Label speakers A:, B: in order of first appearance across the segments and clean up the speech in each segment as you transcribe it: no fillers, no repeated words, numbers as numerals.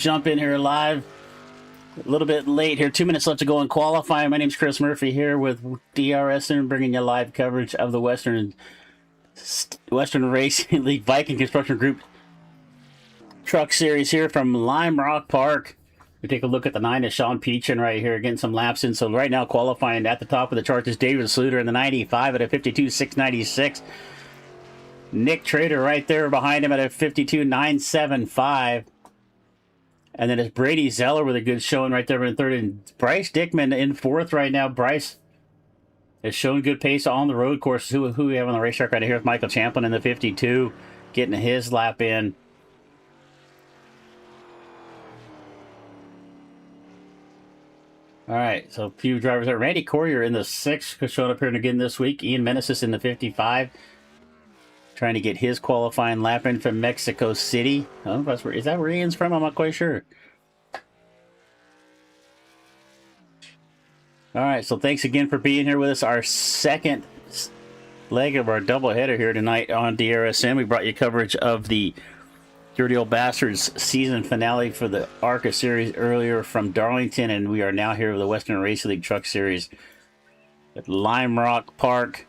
A: jump in here live. A little bit late here. 2 minutes left to go in qualifying. My name's Chris Murphy here with DRSN, bringing you live coverage of the Western Racing League Viking Construction Group Truck Series here from Lime Rock Park. We take a look at the 9 of Sean Peachin right here, getting some laps in. So right now qualifying at the top of the chart is David Sluter in the 95 at a 52.696. Nick Trader right there behind him at a 52.975. And then it's Brady Zeller with a good showing right there in third. And Bryce Dickman in fourth right now. Bryce is showing good pace on the road course. Who we have on the racetrack right here is Michael Champlin in the 52, getting his lap in. All right, so a few drivers there. Randy Corrier in the 6, showing up here again this week. Ian Meneses in the 55, trying to get his qualifying lap in from Mexico City. Oh, is that where Ian's from? I'm not quite sure. All right, so thanks again for being here with us. Our second leg of our doubleheader here tonight on DRSN. We brought you coverage of the Dirty Old Bastards season finale for the ARCA series earlier from Darlington, and we are now here with the Western Racing League Truck Series at Lime Rock Park.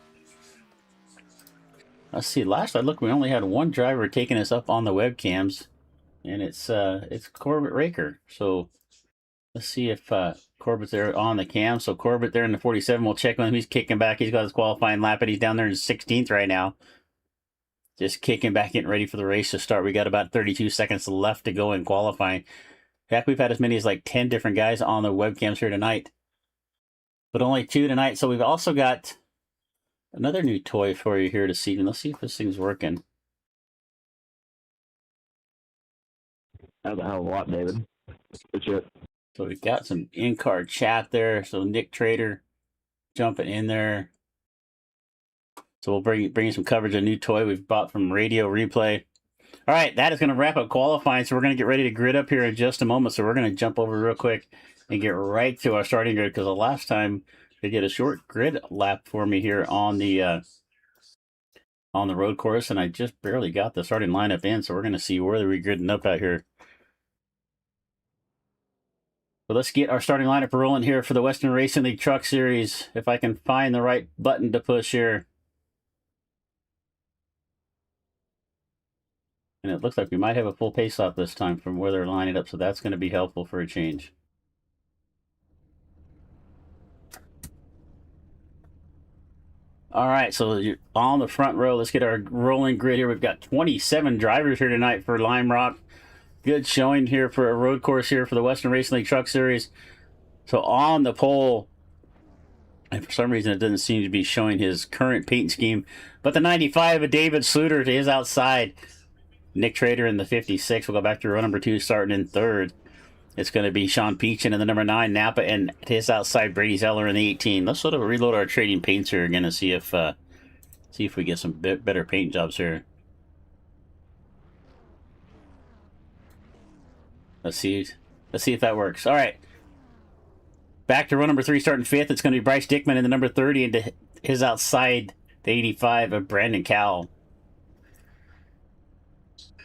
A: Let's see, last I looked, we only had one driver taking us up on the webcams, and it's Corbett Raker. So let's see if Corbett's there on the cam. So Corbett there in the 47, we'll check on him. He's kicking back. He's got his qualifying lap, and he's down there in 16th right now. Just kicking back, getting ready for the race to start. We got about 32 seconds left to go in qualifying. Heck, we've had as many as like 10 different guys on the webcams here tonight, but only 2 tonight. So we've also got another new toy for you here this evening. Let's see if this thing's working.
B: That was a hell of a lot, David. Good shit.
A: So we've got some in-car chat there. So Nick Trader jumping in there. So we'll bring you some coverage of a new toy we've bought from Radio Replay. All right, that is going to wrap up qualifying. So we're going to get ready to grid up here in just a moment. So we're going to jump over real quick and get right to our starting grid, because the last time they did a short grid lap for me here on the road course, and I just barely got the starting lineup in. So we're going to see where they're gridding up out here. So let's get our starting lineup rolling here for the Western Racing League Truck Series. If I can find the right button to push here. And it looks like we might have a full pace off this time from where they're lining up, so that's going to be helpful for a change. All right, so you're on the front row. Let's get our rolling grid here. We've got 27 drivers here tonight for Lime Rock. Good showing here for a road course here for the Western Racing League Truck Series. So on the pole, and for some reason it doesn't seem to be showing his current paint scheme, but the 95 of David Sluter to his outside. Nick Trader in the 56. We'll go back to row number 2, starting in third. It's going to be Sean Peachin in the number 9, Napa, and to his outside, Brady Zeller in the 18. Let's sort of reload our trading paints here again and see if we get some better paint jobs here. Let's see if that works. All right. Back to row number 3, starting 5th. It's going to be Bryce Dickman in the number 30, and to his outside, the 85 of Brandon Cowell.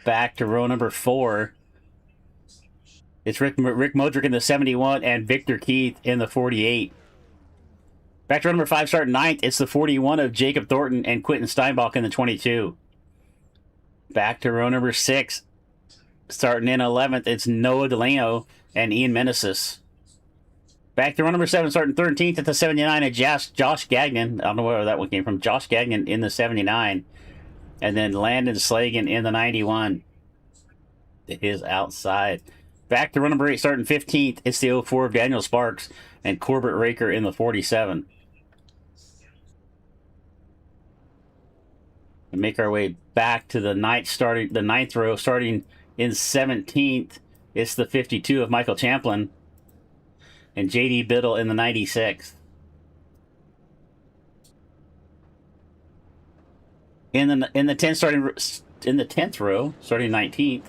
A: Back to row number 4. It's Rick Modrick in the 71 and Victor Keith in the 48. Back to row number 5, starting 9th. It's the 41 of Jacob Thornton and Quentin Steinbach in the 22. Back to row number 6. Starting in 11th, it's Noah Delano and Ian Meneses. Back to row number 7, starting 13th at the 79 of Josh Gagnon. I don't know where that one came from. Josh Gagnon in the 79. And then Landon Slagan in the 91. To his outside. Back to row number 8, starting 15th. It's the 04 of Daniel Sparks and Corbett Raker in the 47. And make our way back to the ninth row, starting in 17th. It's the 52 of Michael Champlin and JD Biddle in the 96. In the 10th row, starting 19th,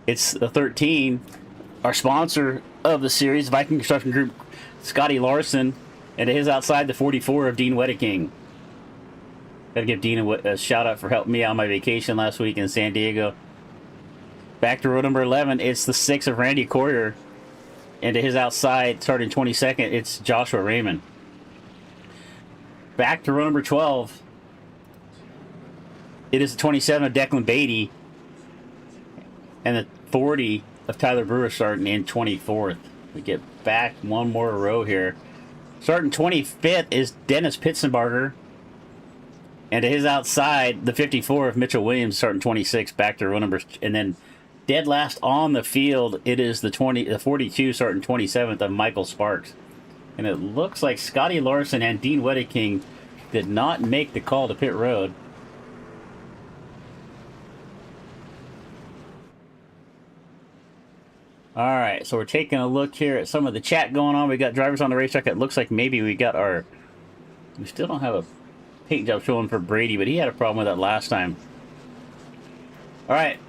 A: it's the 13, our sponsor of the series, Viking Construction Group, Scotty Larson, and to his outside, the 44 of Dean Wedeking. Got to give Dean a shout out for helping me out on my vacation last week in San Diego. Back to row number 11, it's the 6 of Randy Courier. And to his outside, starting 22nd, it's Joshua Raymond. Back to row number 12, it is the 27 of Declan Beatty. And the 40 of Tyler Brewer starting in 24th. We get back one more row here. Starting 25th is Dennis Pitzenbarger. And to his outside, the 54 of Mitchell Williams starting 26th, back to row number, and then dead last on the field, it is the 42 starting 27th of Michael Sparks. And it looks like Scotty Larson and Dean Wedeking did not make the call to pit road. All right, so we're taking a look here at some of the chat going on. We got drivers on the racetrack. It looks like maybe we got our... We still don't have a paint job showing for Brady, but he had a problem with that last time. All right.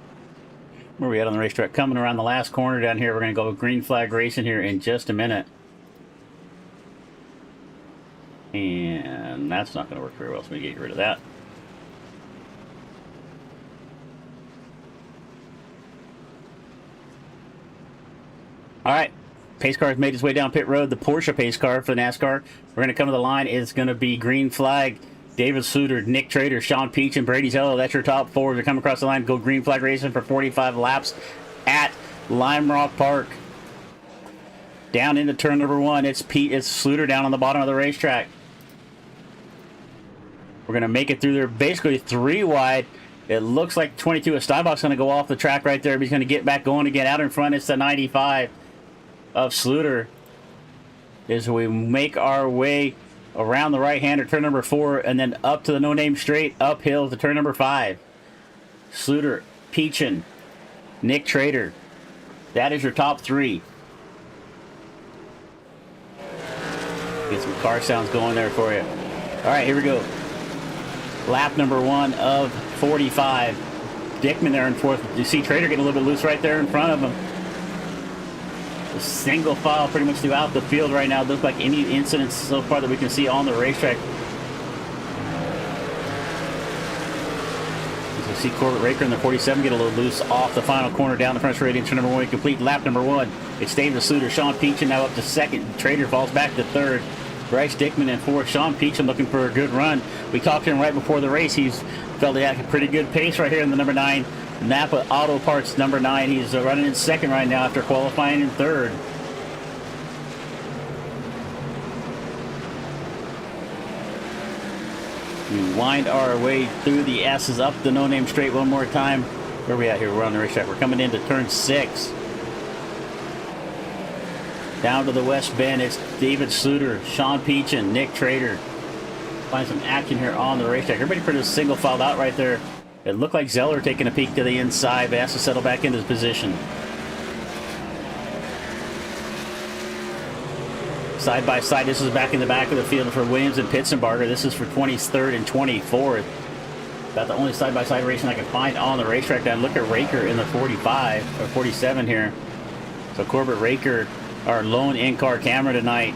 A: Where are we at on the racetrack? Coming around the last corner down here. We're going to go green flag racing here in just a minute. And that's not going to work very well, so we get rid of that. All right. Pace car has made its way down pit road. The Porsche pace car for the NASCAR. We're going to come to the line. It's going to be green flag. David Suter, Nick Trader, Sean Peach, and Brady Zello. That's your top four. They're coming across the line. Go green flag racing for 45 laps at Lime Rock Park. Down into turn number 1. It's Suter down on the bottom of the racetrack. We're going to make it through there. Basically 3 wide. It looks like 22 of Steinbach's going to go off the track right there. But he's going to get back going again. Out in front, it's the 95 of Sluter. As we make our way around the right-hander, turn number 4, and then up to the no-name straight, uphill to turn number 5. Sluter, Peachin, Nick Trader. That is your top 3. Get some car sounds going there for you. All right, here we go. Lap number 1 of 45. Dickman there in 4th. You see Trader getting a little bit loose right there in front of him. A single file pretty much throughout the field right now. Looks like any incidents so far that we can see on the racetrack. You can see Corbett Raker in the 47 get a little loose off the final corner down the front straight into number 1. Complete lap number 1. It's David Sluter, Sean Peachin now up to 2nd. Trader falls back to 3rd. Bryce Dickman in 4th. Sean Peachin looking for a good run. We talked to him right before the race. He's felt he had a pretty good pace right here in the number 9. Napa Auto Parts number 9. He's running in 2nd right now after qualifying in 3rd. We wind our way through the S's up the no-name straight one more time. Where are we at here? We're on the racetrack. We're coming into turn 6. Down to the west bend, it's David Sluter, Sean Peachin, Nick Trader. Find some action here on the racetrack. Everybody pretty single filed out right there. It looked like Zeller taking a peek to the inside, but has to settle back into his position. Side by side, this is back in the back of the field for Williams and Pitzenbarger. This is for 23rd and 24th. About the only side-by-side racing I can find on the racetrack. Now look at Raker in the 45 or 47 here. So Corbett Raker, our lone in-car camera tonight.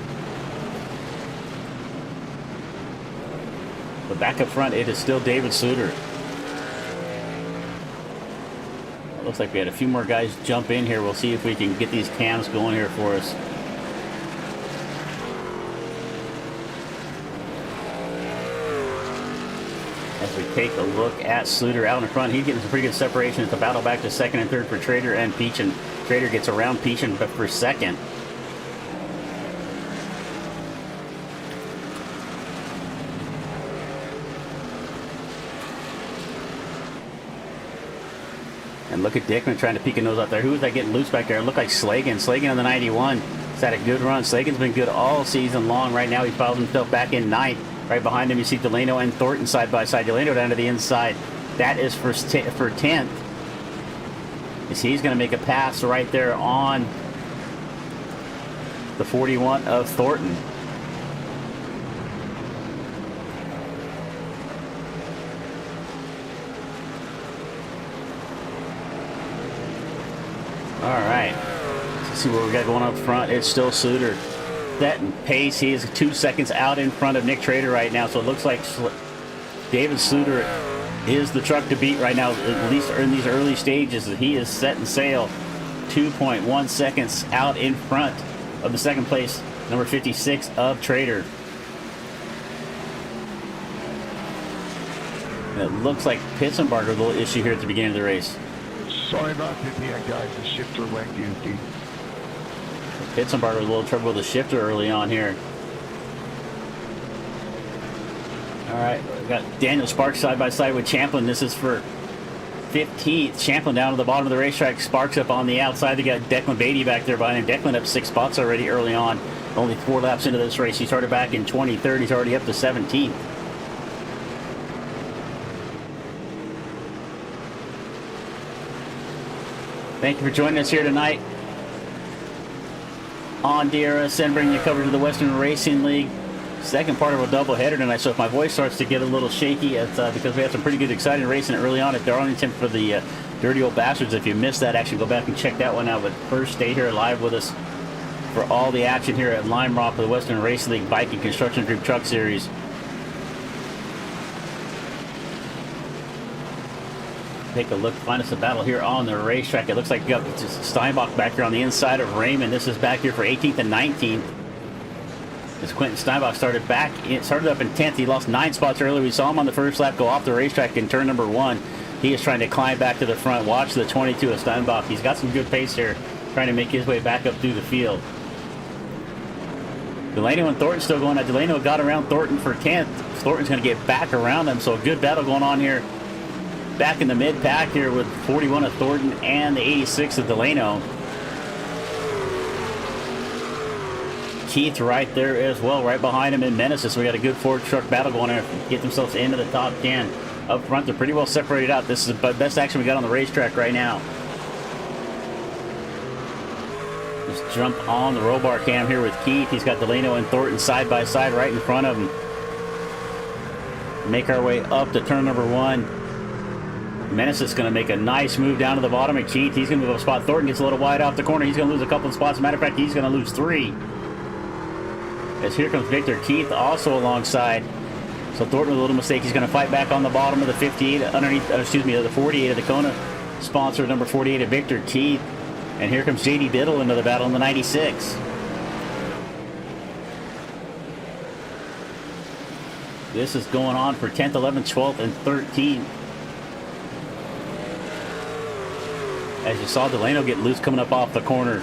A: But back up front, it is still David Suter. It looks like we had a few more guys jump in here. We'll see if we can get these cams going here for us. As we take a look at Sluter out in front, he's getting some pretty good separation. It's a battle back to 2nd and 3rd for Trader and Peachin. Trader gets around Peachin, but for 2nd. And look at Dickman trying to peek a nose out there. Who was that getting loose back there? It looked like Slagan. Slagan on the 91. He's had a good run. Slagan's been good all season long. Right now he filed himself back in 9th. Right behind him you see Delano and Thornton side by side. Delano down to the inside. That is for 10th. You see he's going to make a pass right there on the 41 of Thornton. All right, let's see what we got going up front. It's still Suter. That pace, he is 2 seconds out in front of Nick Trader right now. So it looks like David Suter is the truck to beat right now, at least in these early stages. He is setting sail 2.1 seconds out in front of the second place, number 56 of Trader. And it looks like pits embargo, a little issue here at the beginning of the race.
C: Sorry about the end, guys. The shifter went goofy.
A: Pits embargo, a little trouble with the shifter early on here. All right, we got Daniel Sparks side by side with Champlin. This is for 15th. Champlin down to the bottom of the racetrack. Sparks up on the outside. They got Declan Beatty back there behind him. Declan up 6 spots already early on. Only 4 laps into this race. He started back in 23rd. He's already up to 17th. Thank you for joining us here tonight on DRSN, bringing you coverage of the Western Racing League. Second part of a doubleheader tonight, so if my voice starts to get a little shaky, it's because we had some pretty good exciting racing early on at Darlington for the Dirty Old Bastards. If you missed that, actually go back and check that one out. But first, stay here live with us for all the action here at Lime Rock for the Western Racing League Viking Construction Group Truck Series. Take a look, find us a battle here on the racetrack. It looks like we got Steinbach back here on the inside of Raymond. This is back here for 18th and 19th. As Quentin Steinbach started up in 10th. He lost 9 spots earlier. We saw him on the first lap go off the racetrack in turn number 1. He is trying to climb back to the front. Watch the 22 of Steinbach. He's got some good pace here, trying to make his way back up through the field. Delano and Thornton still going. Delano got around Thornton for 10th. Thornton's going to get back around them, so a good battle going on here. Back in the mid-pack here with 41 of Thornton and the 86 of Delano. Keith right there as well, right behind him in Meneses. So we got a good Ford truck battle going on to get themselves into the top 10. Up front, they're pretty well separated out. This is the best action we got on the racetrack right now. Just jump on the roll bar cam here with Keith. He's got Delano and Thornton side by side right in front of him. Make our way up to turn number 1. Menace is going to make a nice move down to the bottom, and Keith, he's going to move up a spot. Thornton gets a little wide off the corner. He's going to lose a couple of spots. Matter of fact, he's going to lose 3. As here comes Victor Keith also alongside. So Thornton with a little mistake. He's going to fight back on the bottom of the 58, underneath, the 48 of the Kona sponsor, number 48 of Victor Keith. And here comes JD Biddle into the battle in the 96. This is going on for 10th, 11th, 12th, and 13th. As you saw Delano get loose coming up off the corner.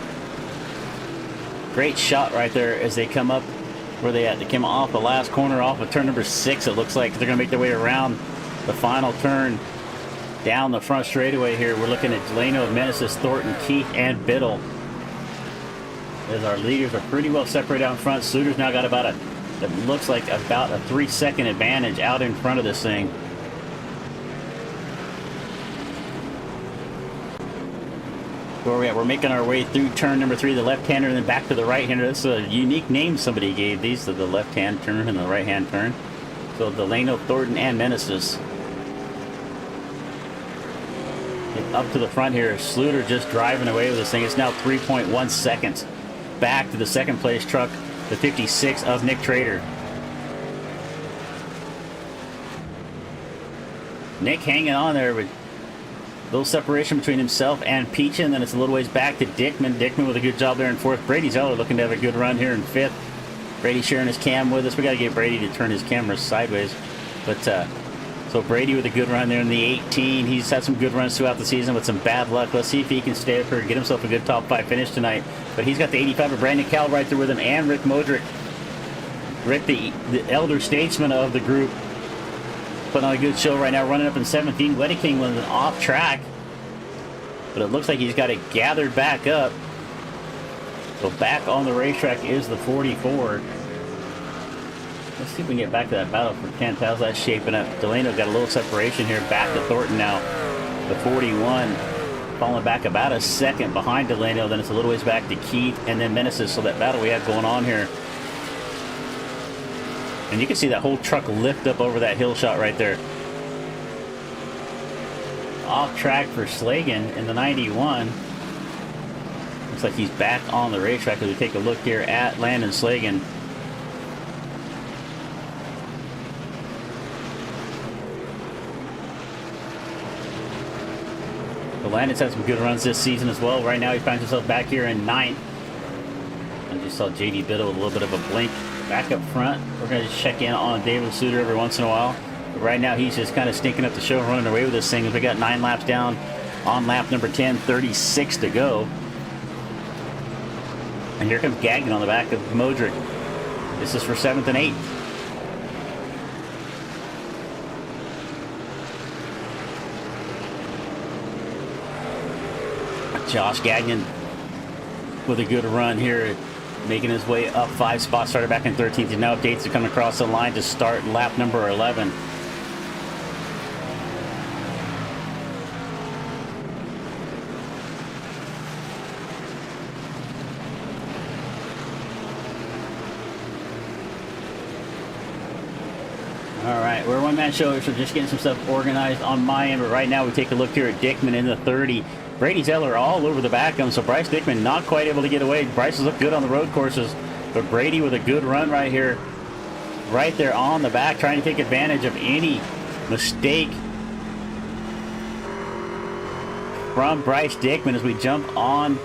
A: Great shot right there as they come up where they at. They came off the last corner off of turn number 6. It looks like they're going to make their way around the final turn down the front straightaway here. We're looking at Delano, Meneses, Thornton, Keith, and Biddle. As our leaders are pretty well separated out in front. Sluter's now got about it looks like about a 3-second advantage out in front of this thing. Where we at? We're making our way through turn number 3, the left-hander, and then back to the right-hander. This is a unique name somebody gave these, to the left-hand turn and the right-hand turn. So Delano, Thornton, and Meneses. Get up to the front here. Sluter just driving away with this thing. It's now 3.1 seconds back to the second place truck, the 56 of Nick Trader. Nick hanging on there with little separation between himself and Peachin, and then it's a little ways back to Dickman. Dickman with a good job there in 4th. Brady Zeller looking to have a good run here in 5th. Brady sharing his cam with us. We got to get Brady to turn his camera sideways. But so Brady with a good run there in the 18. He's had some good runs throughout the season with some bad luck. Let's see if he can stay up here and get himself a good top 5 finish tonight. But he's got the 85 of Brandon Cowell right there with him, and Rick Modric. Rick, the elder statesman of the group, putting on a good show right now, running up in 17. Weddy King was off track, but it looks like he's got it gathered back up. So back on the racetrack is the 44. Let's see if we can get back to that battle for 10th. How's that shaping up? Delano got a little separation here. Back to Thornton now. The 41 falling back about a second behind Delano. Then it's a little ways back to Keith and then Meneses. So that battle we have going on here. And you can see that whole truck lift up over that hill shot right there. Off track for Slagan in the 91. Looks like he's back on the racetrack as we take a look here at Landon Slagan. But Landon's had some good runs this season as well. Right now he finds himself back here in 9th. I just saw JD Biddle with a little bit of a blink back up front. We're going to just check in on David Suter every once in a while. But right now he's just kind of stinking up the show, running away with this thing. We got 9 laps down on lap number 10, 36 to go. And here comes Gagnon on the back of Modric. This is for 7th and 8th. Josh Gagnon with a good run here, making his way up 5 spots, started back in 13th, and now updates to come across the line to start lap number 11. Alright, we're a one-man show, so just getting some stuff organized on my end, but right now we take a look here at Dickman in the 30. Brady Zeller all over the back of him, so Bryce Dickman not quite able to get away. Bryce has looked good on the road courses, but Brady with a good run right here, right there on the back, trying to take advantage of any mistake from Bryce Dickman as we jump on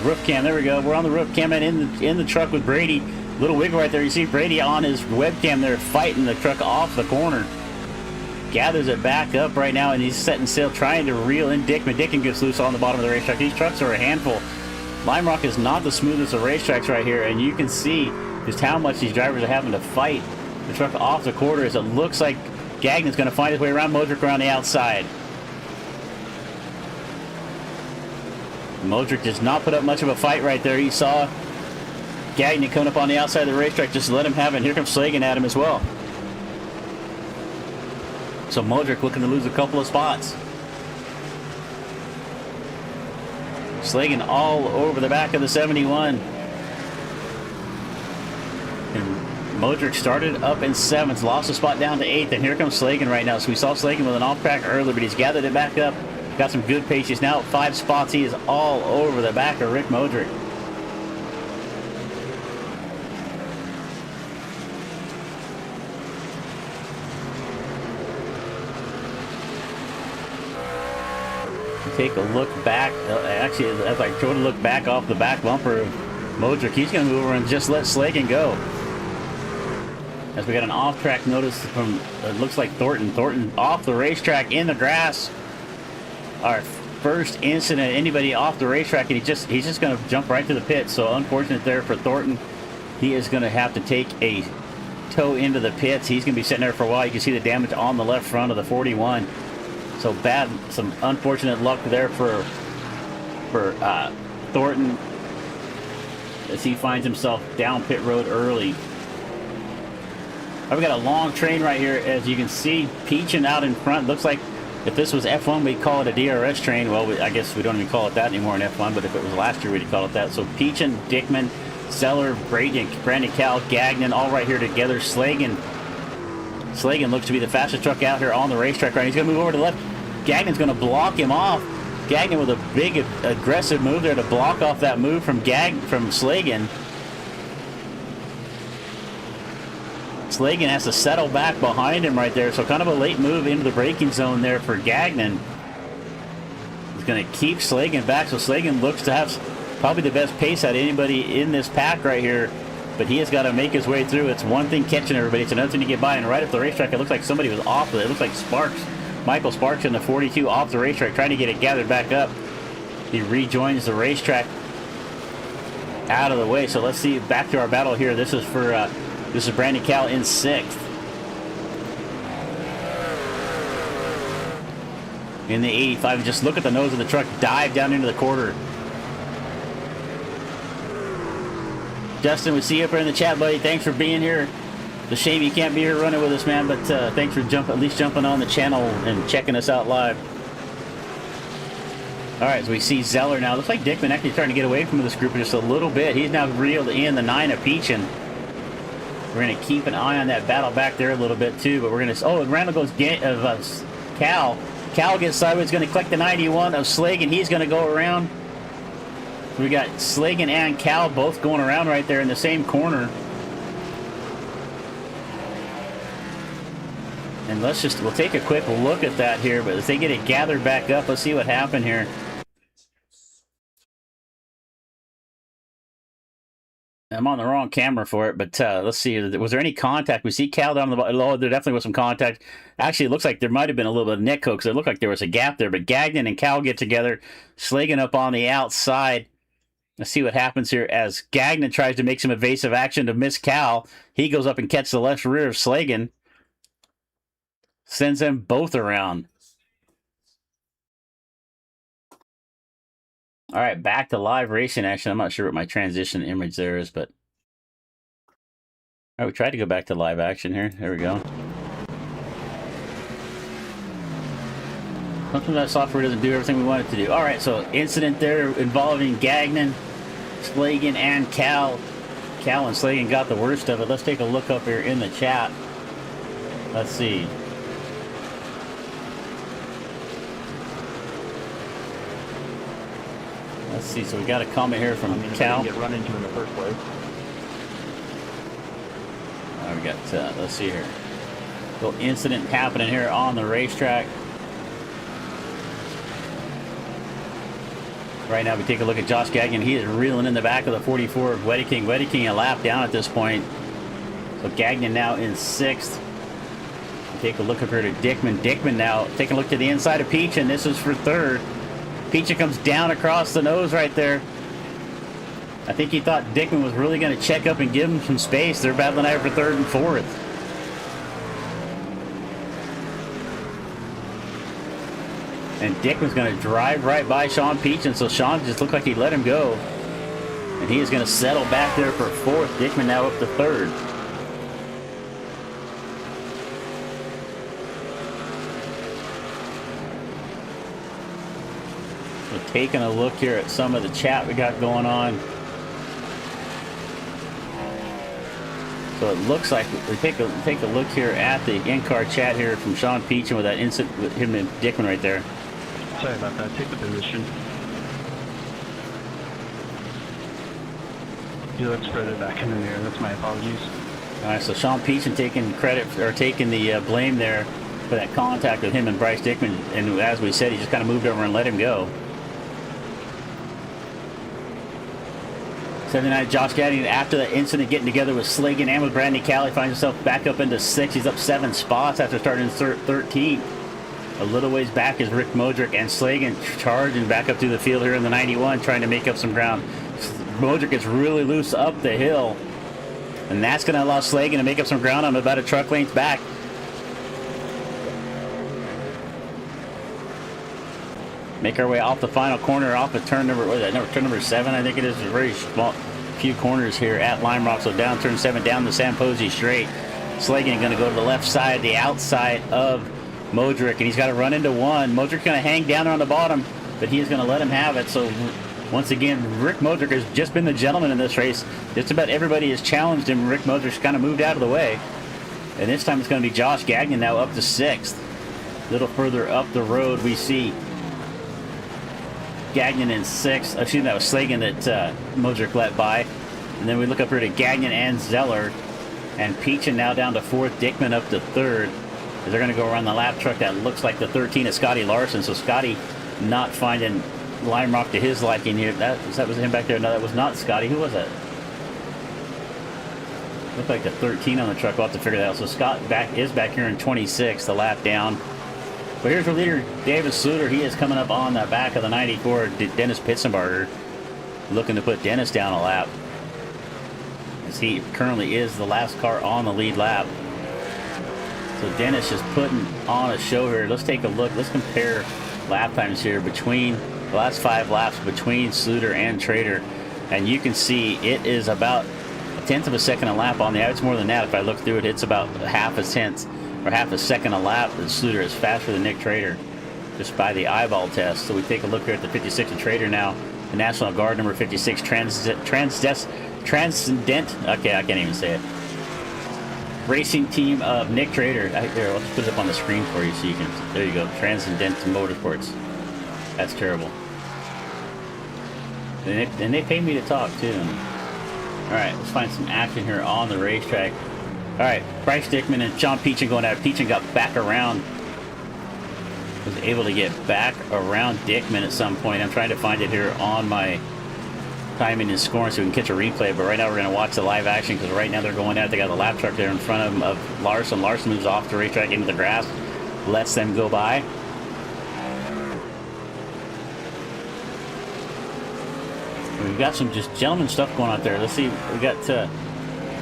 A: roof cam. There we go. We're on the roof cam and in the truck with Brady. Little wiggle right there. You see Brady on his webcam there fighting the truck off the corner. Gathers it back up right now, and he's setting sail, trying to reel in Dickman. Dickman gets loose on the bottom of the racetrack. These trucks are a handful. Lime Rock is not the smoothest of racetracks right here, and you can see just how much these drivers are having to fight the truck off the quarter as it looks like Gagnon's going to find his way around Modric around the outside. Modric does not put up much of a fight right there. He saw Gagnon coming up on the outside of the racetrack, just let him have it. And here comes Slagan at him as well. So Modric looking to lose a couple of spots. Slagan all over the back of the 71. And Modric started up in 7th, lost a spot down to 8th, and here comes Slagan right now. So we saw Slagan with an off track earlier, but he's gathered it back up. Got some good pace. He's now at 5 spots. He is all over the back of Rick Modric. Take a look back. Actually, as I try to look back off the back bumper of Modric, he's going to move over and just let Slagan go. As we got an off-track notice from, it looks like Thornton. Thornton off the racetrack in the grass. Our first incident, anybody off the racetrack, and he's just going to jump right to the pit. So unfortunate there for Thornton. He is going to have to take a tow into the pits. He's going to be sitting there for a while. You can see the damage on the left front of the 41. So bad, some unfortunate luck there for Thornton as he finds himself down pit road early. We've got a long train right here, as you can see, Peachin out in front. Looks like if this was F1, we'd call it a DRS train. Well, I guess we don't even call it that anymore in F1, but if it was last year, we'd call it that. So Peachin, Dickman, Zeller, Brandon Cal, Gagnon, all right here together. Slagan looks to be the fastest truck out here on the racetrack right now. He's going to move over to the left. Gagnon's going to block him off. Gagnon with a big aggressive move there to block off that move from Slagan. Slagan has to settle back behind him right there. So kind of a late move into the braking zone there for Gagnon. He's going to keep Slagan back. So Slagan looks to have probably the best pace out of anybody in this pack right here. But he has got to make his way through. It's one thing catching everybody. It's another thing to get by. And right up the racetrack, it looks like somebody was off of it. It looks like Sparks. Michael Sparks in the 42 off the racetrack, trying to get it gathered back up. He rejoins the racetrack out of the way. So let's see, back to our battle here. This is Brandon Cal in 6th. In the 85, just look at the nose of the truck, dive down into the quarter. Justin, we see you up there in the chat, buddy. Thanks for being here. It's a shame you can't be here running with us, man, but thanks for at least jumping on the channel and checking us out live. All right, so we see Zeller now. Looks like Dickman actually starting to get away from this group just a little bit. He's now reeled in the 9 of Peachin. We're going to keep an eye on that battle back there a little bit, too, but we're going to... Oh, and Randall goes Cal. Cal gets sideways, going to collect the 91 of Slagan. He's going to go around. We got Slagan and Cal both going around right there in the same corner. And we'll take a quick look at that here, but if they get it gathered back up, let's see what happened here. I'm on the wrong camera for it, but let's see. Was there any contact? We see Cal down the bottom. Oh, there definitely was some contact. Actually, it looks like there might have been a little bit of neck coke, because it looked like there was a gap there. But Gagnon and Cal get together, Slagan up on the outside. Let's see what happens here as Gagnon tries to make some evasive action to miss Cal. He goes up and catches the left rear of Slagan. Sends them both around. All right, back to live racing action. I'm not sure what my transition image there is, but... All right, we tried to go back to live action here. There we go. Sometimes that software doesn't do everything we want it to do. All right, so incident there involving Gagnon, Slagan, and Cal. Cal and Slagan got the worst of it. Let's take a look up here in the chat. Let's see. Let's see, so we got a comment here from Cal.
B: Get run into in the first place.
A: We got, let's see here. Little incident happening here on the racetrack. Right now we take a look at Josh Gagnon. He is reeling in the back of the 44 of Wedeking. Wedeking a lap down at this point. So Gagnon now in 6th. Take a look up here to Dickman. Dickman now taking a look to the inside of Peach, and this is for 3rd. Peach comes down across the nose right there. I think he thought Dickman was really going to check up and give him some space. They're battling out for 3rd and 4th. And Dickman's going to drive right by Sean Peach, and so Sean just looked like he let him go. And he is going to settle back there for 4th. Dickman now up to 3rd. Taking a look here at some of the chat we got going on. So it looks like we take a look here at the in-car chat here from Sean Peach with that incident with him and Dickman right there.
D: Sorry about that. Take the position. You look further back in the mirror. That's my apologies.
A: All right, so Sean Peach taking credit or taking the blame there for that contact with him and Bryce Dickman, and as we said, he just kind of moved over and let him go. 79, Josh Gagnon, after that incident, getting together with Slagan and with Brandon Cali, finds himself back up into 6th. He's up 7 spots after starting in 13th. A little ways back is Rick Modric and Slagan charging back up through the field here in the 91, trying to make up some ground. Modric gets really loose up the hill, and that's going to allow Slagan to make up some ground on about a truck length back. Make our way off the final corner, off of turn number, what is that, turn number 7, I think it is. A very small few corners here at Lime Rock. So down turn 7, down the Samposi straight. Slagan going to go to the left side, the outside of Modric, and he's got to run into 1. Modric going to hang down there on the bottom, but he is going to let him have it. So once again, Rick Modric has just been the gentleman in this race. Just about everybody has challenged him. Rick Modric's kind of moved out of the way. And this time it's going to be Josh Gagnon now up to 6th. A little further up the road, we see Gagnon in 6th. Excuse me, that was Slagan that Modric let by. And then we look up here to Gagnon and Zeller. And Peachin now down to 4th. Dickman up to 3rd. They're going to go around the lap truck that looks like the 13 of Scotty Larson. So Scotty not finding Lime Rock to his liking here. That was him back there. No, that was not Scotty. Who was that? Looked like the 13 on the truck. We'll have to figure that out. So Scott is back here in 26, the lap down. But here's our leader, David Sluter. He is coming up on the back of the 94, Dennis Pitzenbarger, looking to put Dennis down a lap, as he currently is the last car on the lead lap. So Dennis is putting on a show here. Let's take a look. Let's compare lap times here between the last 5 laps between Sluter and Trader. And you can see it is about 1/10 of a second a lap on the outs. It's more than that. If I look through it, it's about half a second a lap. And Sluter is faster than Nick Trader, just by the eyeball test. So we take a look here at the 56 of Trader now. The National Guard number 56 Transcendent. Okay, I can't even say it. Racing team of Nick Trader. Here, let's put it up on the screen for you so you can. There you go. Transcendent Motorsports. That's terrible. And they pay me to talk too. All right, let's find some action here on the racetrack. All right, Bryce Dickman and Sean Peachin going at it. Peachin got back around. Was able to get back around Dickman at some point. I'm trying to find it here on my timing and scoring so we can catch a replay. But right now we're going to watch the live action because right now they're going at it. They got the lap truck there in front of them of Larson. Larson moves off the racetrack into the grass, lets them go by. We've got some just gentleman stuff going on there. Let's see. We got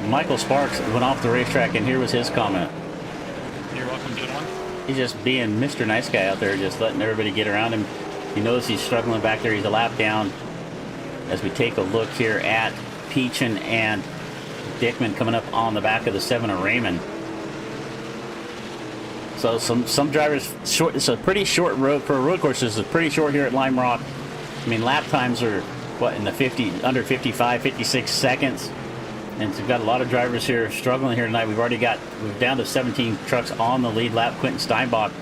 A: Michael Sparks went off the racetrack, and here was his comment.
D: You're welcome, gentlemen.
A: He's just being Mr. Nice Guy out there, just letting everybody get around him. He knows he's struggling back there. He's a lap down. As we take a look here at Peachin and Dickman coming up on the back of the 7 of Raymond. So some drivers short. It's a pretty short road for a road course. This is pretty short here at Lime Rock. I mean, lap times are what in the 50, under 55, 56 seconds. And so we've got a lot of drivers here struggling here tonight. We're down to 17 trucks on the lead lap. Quentin Steinbach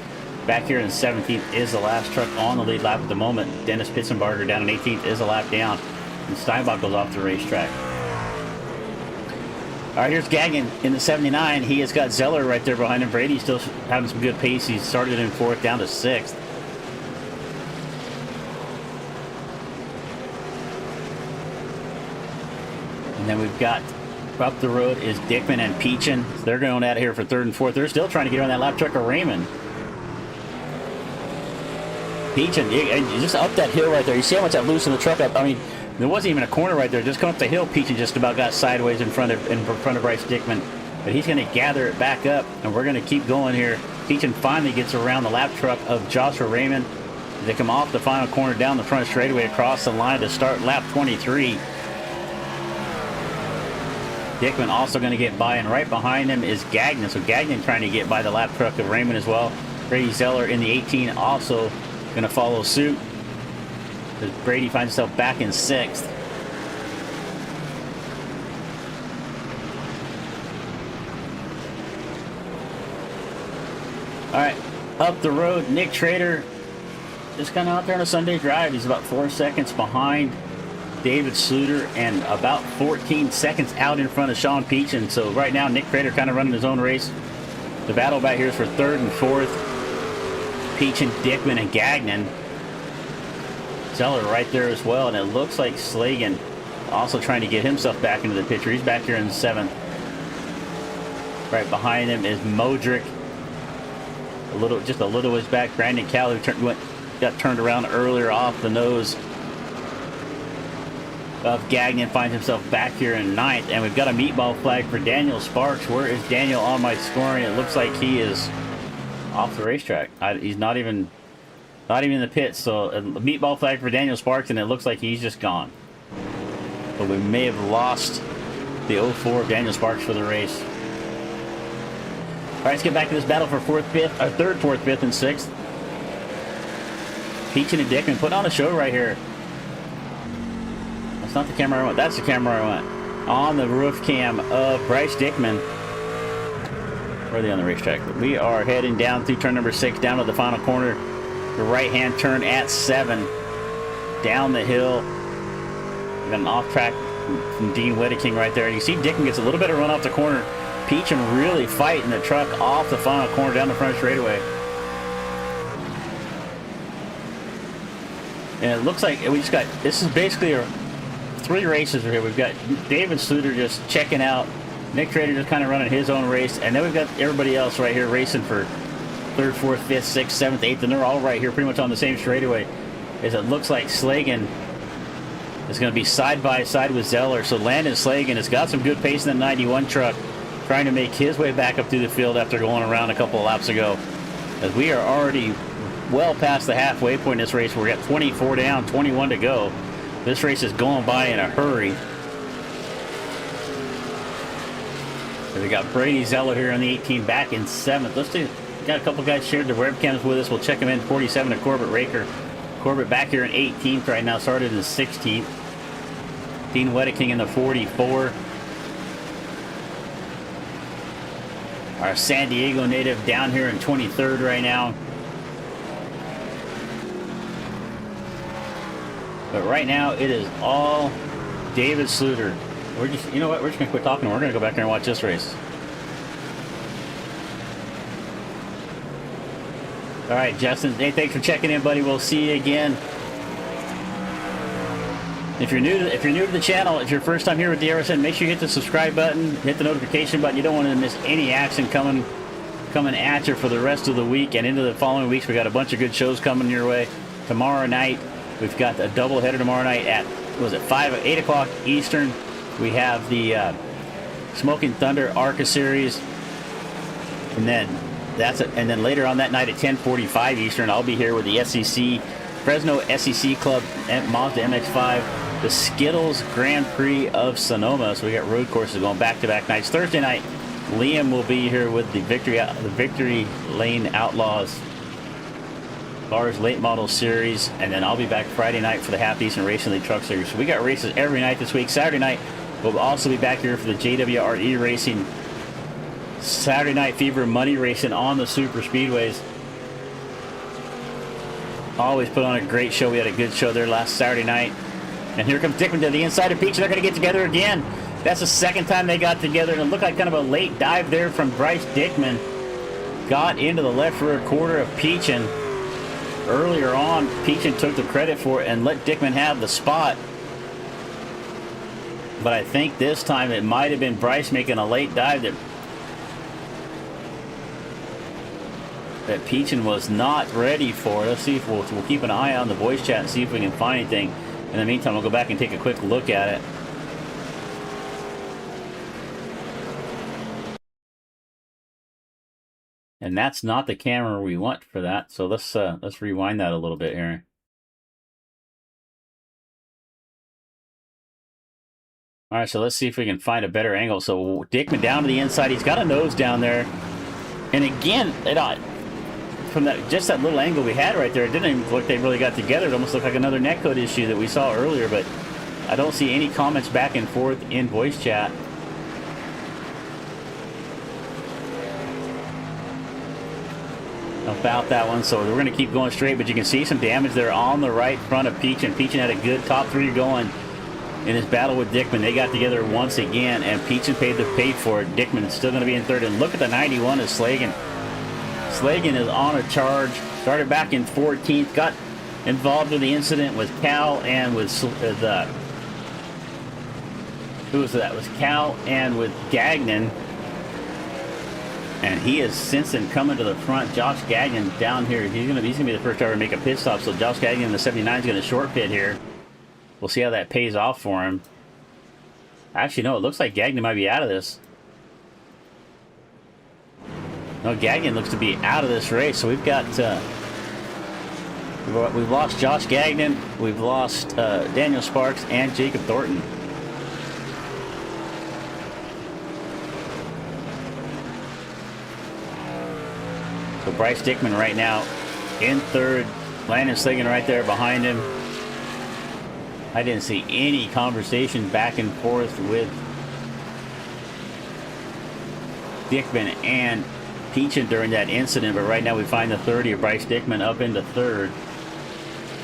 A: back here in 17th is the last truck on the lead lap at the moment. Dennis Pitzenbarger down in 18th is a lap down. And Steinbach goes off the racetrack. All right, here's Gagnon in the 79. He has got Zeller right there behind him. Brady still having some good pace. He started in 4th, down to 6th. And then we've got up the road is Dickman and Peachin. They're going out here for 3rd and 4th. They're still trying to get on that lap truck of Raymond. Peachin, just up that hill right there. You see how much that loosened the truck up? I mean, there wasn't even a corner right there. Just come up the hill, Peachin just about got sideways in front of Bryce Dickman. But he's going to gather it back up, and we're going to keep going here. Peachin finally gets around the lap truck of Joshua Raymond. They come off the final corner down the front straightaway across the line to start lap 23. Dickman also going to get by, and right behind him is Gagnon. So Gagnon trying to get by the lap truck of Raymond as well. Brady Zeller in the 18 also going to follow suit. As Brady finds himself back in 6th. All right, up the road, Nick Trader just kind of out there on a Sunday drive. He's about 4 seconds behind David Sluter and about 14 seconds out in front of Sean Peachin. So right now, Nick Trader kind of running his own race. The battle back here is for 3rd and 4th. Peachin, Dickman, and Gagnon. Zeller right there as well, and it looks like Slagan also trying to get himself back into the picture. He's back here in 7th. Right behind him is Modric. Just a little ways back. Brandon Cal, who got turned around earlier off the nose of Gagnon, finds himself back here in 9th, and we've got a meatball flag for Daniel Sparks. Where is Daniel on my scoring? It looks like he is off the racetrack. He's not even in the pits. So a meatball flag for Daniel Sparks, and it looks like he's just gone. But we may have lost the 04 of Daniel Sparks for the race. All right, let's get back to this battle for 3rd, 4th, 5th, and 6th. Peachin and Dickman putting on a show right here. That's not the camera I want. That's the camera I want. On the roof cam of Bryce Dickman. Where are they on the racetrack? We are heading down through turn number 6, down to the final corner. The right-hand turn at 7. Down the hill. We got an off-track from Dean Wedeking right there. You see Dickman gets a little bit of run off the corner. Peachin really fighting the truck off the final corner down the front straightaway. And it looks like we just got, this is basically 3 races here. We've got David Sluter just checking out. Nick Trader just kind of running his own race. And then we've got everybody else right here racing for 3rd, 4th, 5th, 6th, 7th, 8th. And they're all right here pretty much on the same straightaway. As it looks like Slagan is going to be side by side with Zeller. So Landon Slagan has got some good pace in the 91 truck, trying to make his way back up through the field after going around a couple of laps ago. As we are already well past the halfway point in this race. We're at 24 down, 21 to go. This race is going by in a hurry. So we got Brady Zeller here on the 18 back in 7th. Let's do, got a couple guys shared their webcams with us. We'll check them in. 47 to Corbett Raker. Corbett back here in 18th right now, started in 16th. Dean Wedeking in the 44. Our San Diego native down here in 23rd right now. But right now it is all David Sluter. We're just, you know what? We're just gonna quit talking. We're gonna go back there and watch this race. All right, Justin. Hey, thanks for checking in, buddy. We'll see you again. If you're new to the channel, if you're first time here with DRSN, make sure you hit the subscribe button, hit the notification button. You don't want to miss any action coming at you for the rest of the week and into the following weeks. We got a bunch of good shows coming your way. Tomorrow night, we've got a double header tomorrow night at 8 o'clock Eastern. We have the Smoking Thunder ARCA series, and then and then later on that night at 10:45 Eastern, I'll be here with the SEC Fresno SEC Club at Mazda MX-5, the Skittles Grand Prix of Sonoma. So we got road courses going back-to-back nights. Thursday night, Liam will be here with the Victory Lane Outlaws Cars Late Model Series, and then I'll be back Friday night for the Half Decent Racing League Truck Series. So we got races every night this week. Saturday night, we'll also be back here for the JWRE Racing Saturday Night Fever Money Racing on the Super Speedways. Always put on a great show. We had a good show there last Saturday night. And here comes Dickman to the inside of Peach. They're going to get together again. That's the second time they got together, and it looked like kind of a late dive there from Bryce Dickman. Got into the left rear quarter of Peachin. Earlier on, Peachin took the credit for it and let Dickman have the spot. But I think this time it might have been Bryce making a late dive that Peachin was not ready for. Let's see if we'll keep an eye on the voice chat and see if we can find anything. In the meantime, we'll go back and take a quick look at it. And that's not the camera we want for that. So let's rewind that a little bit here. All right, so let's see if we can find a better angle. So Dickman down to the inside. He's got a nose down there. And again, from just that little angle we had right there, it didn't even look like they really got together. It almost looked like another netcode issue that we saw earlier, but I don't see any comments back and forth in voice chat. About that one, so we're going to keep going straight, but you can see some damage there on the right front of Peachin. Peachin had a good top three going in his battle with Dickman. They got together once again, and Peachin paid for it. Dickman is still going to be in third, and look at the 91 of Slagan. Slagan is on a charge. Started back in 14th. Got involved in the incident with Cal and with who was that? It was Cal and with Gagnon. And he has since then coming to the front. Josh Gagnon down here. He's gonna be the first driver to make a pit stop. So Josh Gagnon in the 79 is going to short pit here. We'll see how that pays off for him. Actually, no, it looks like Gagnon might be out of this. No, Gagnon looks to be out of this race. So we've got we've lost Josh Gagnon, we've lost Daniel Sparks and Jacob Thornton. So Bryce Dickman right now in third. Landon Slagan right there behind him. I didn't see any conversation back and forth with Dickman and Peachin during that incident, but right now we find the 30 of Bryce Dickman up into third.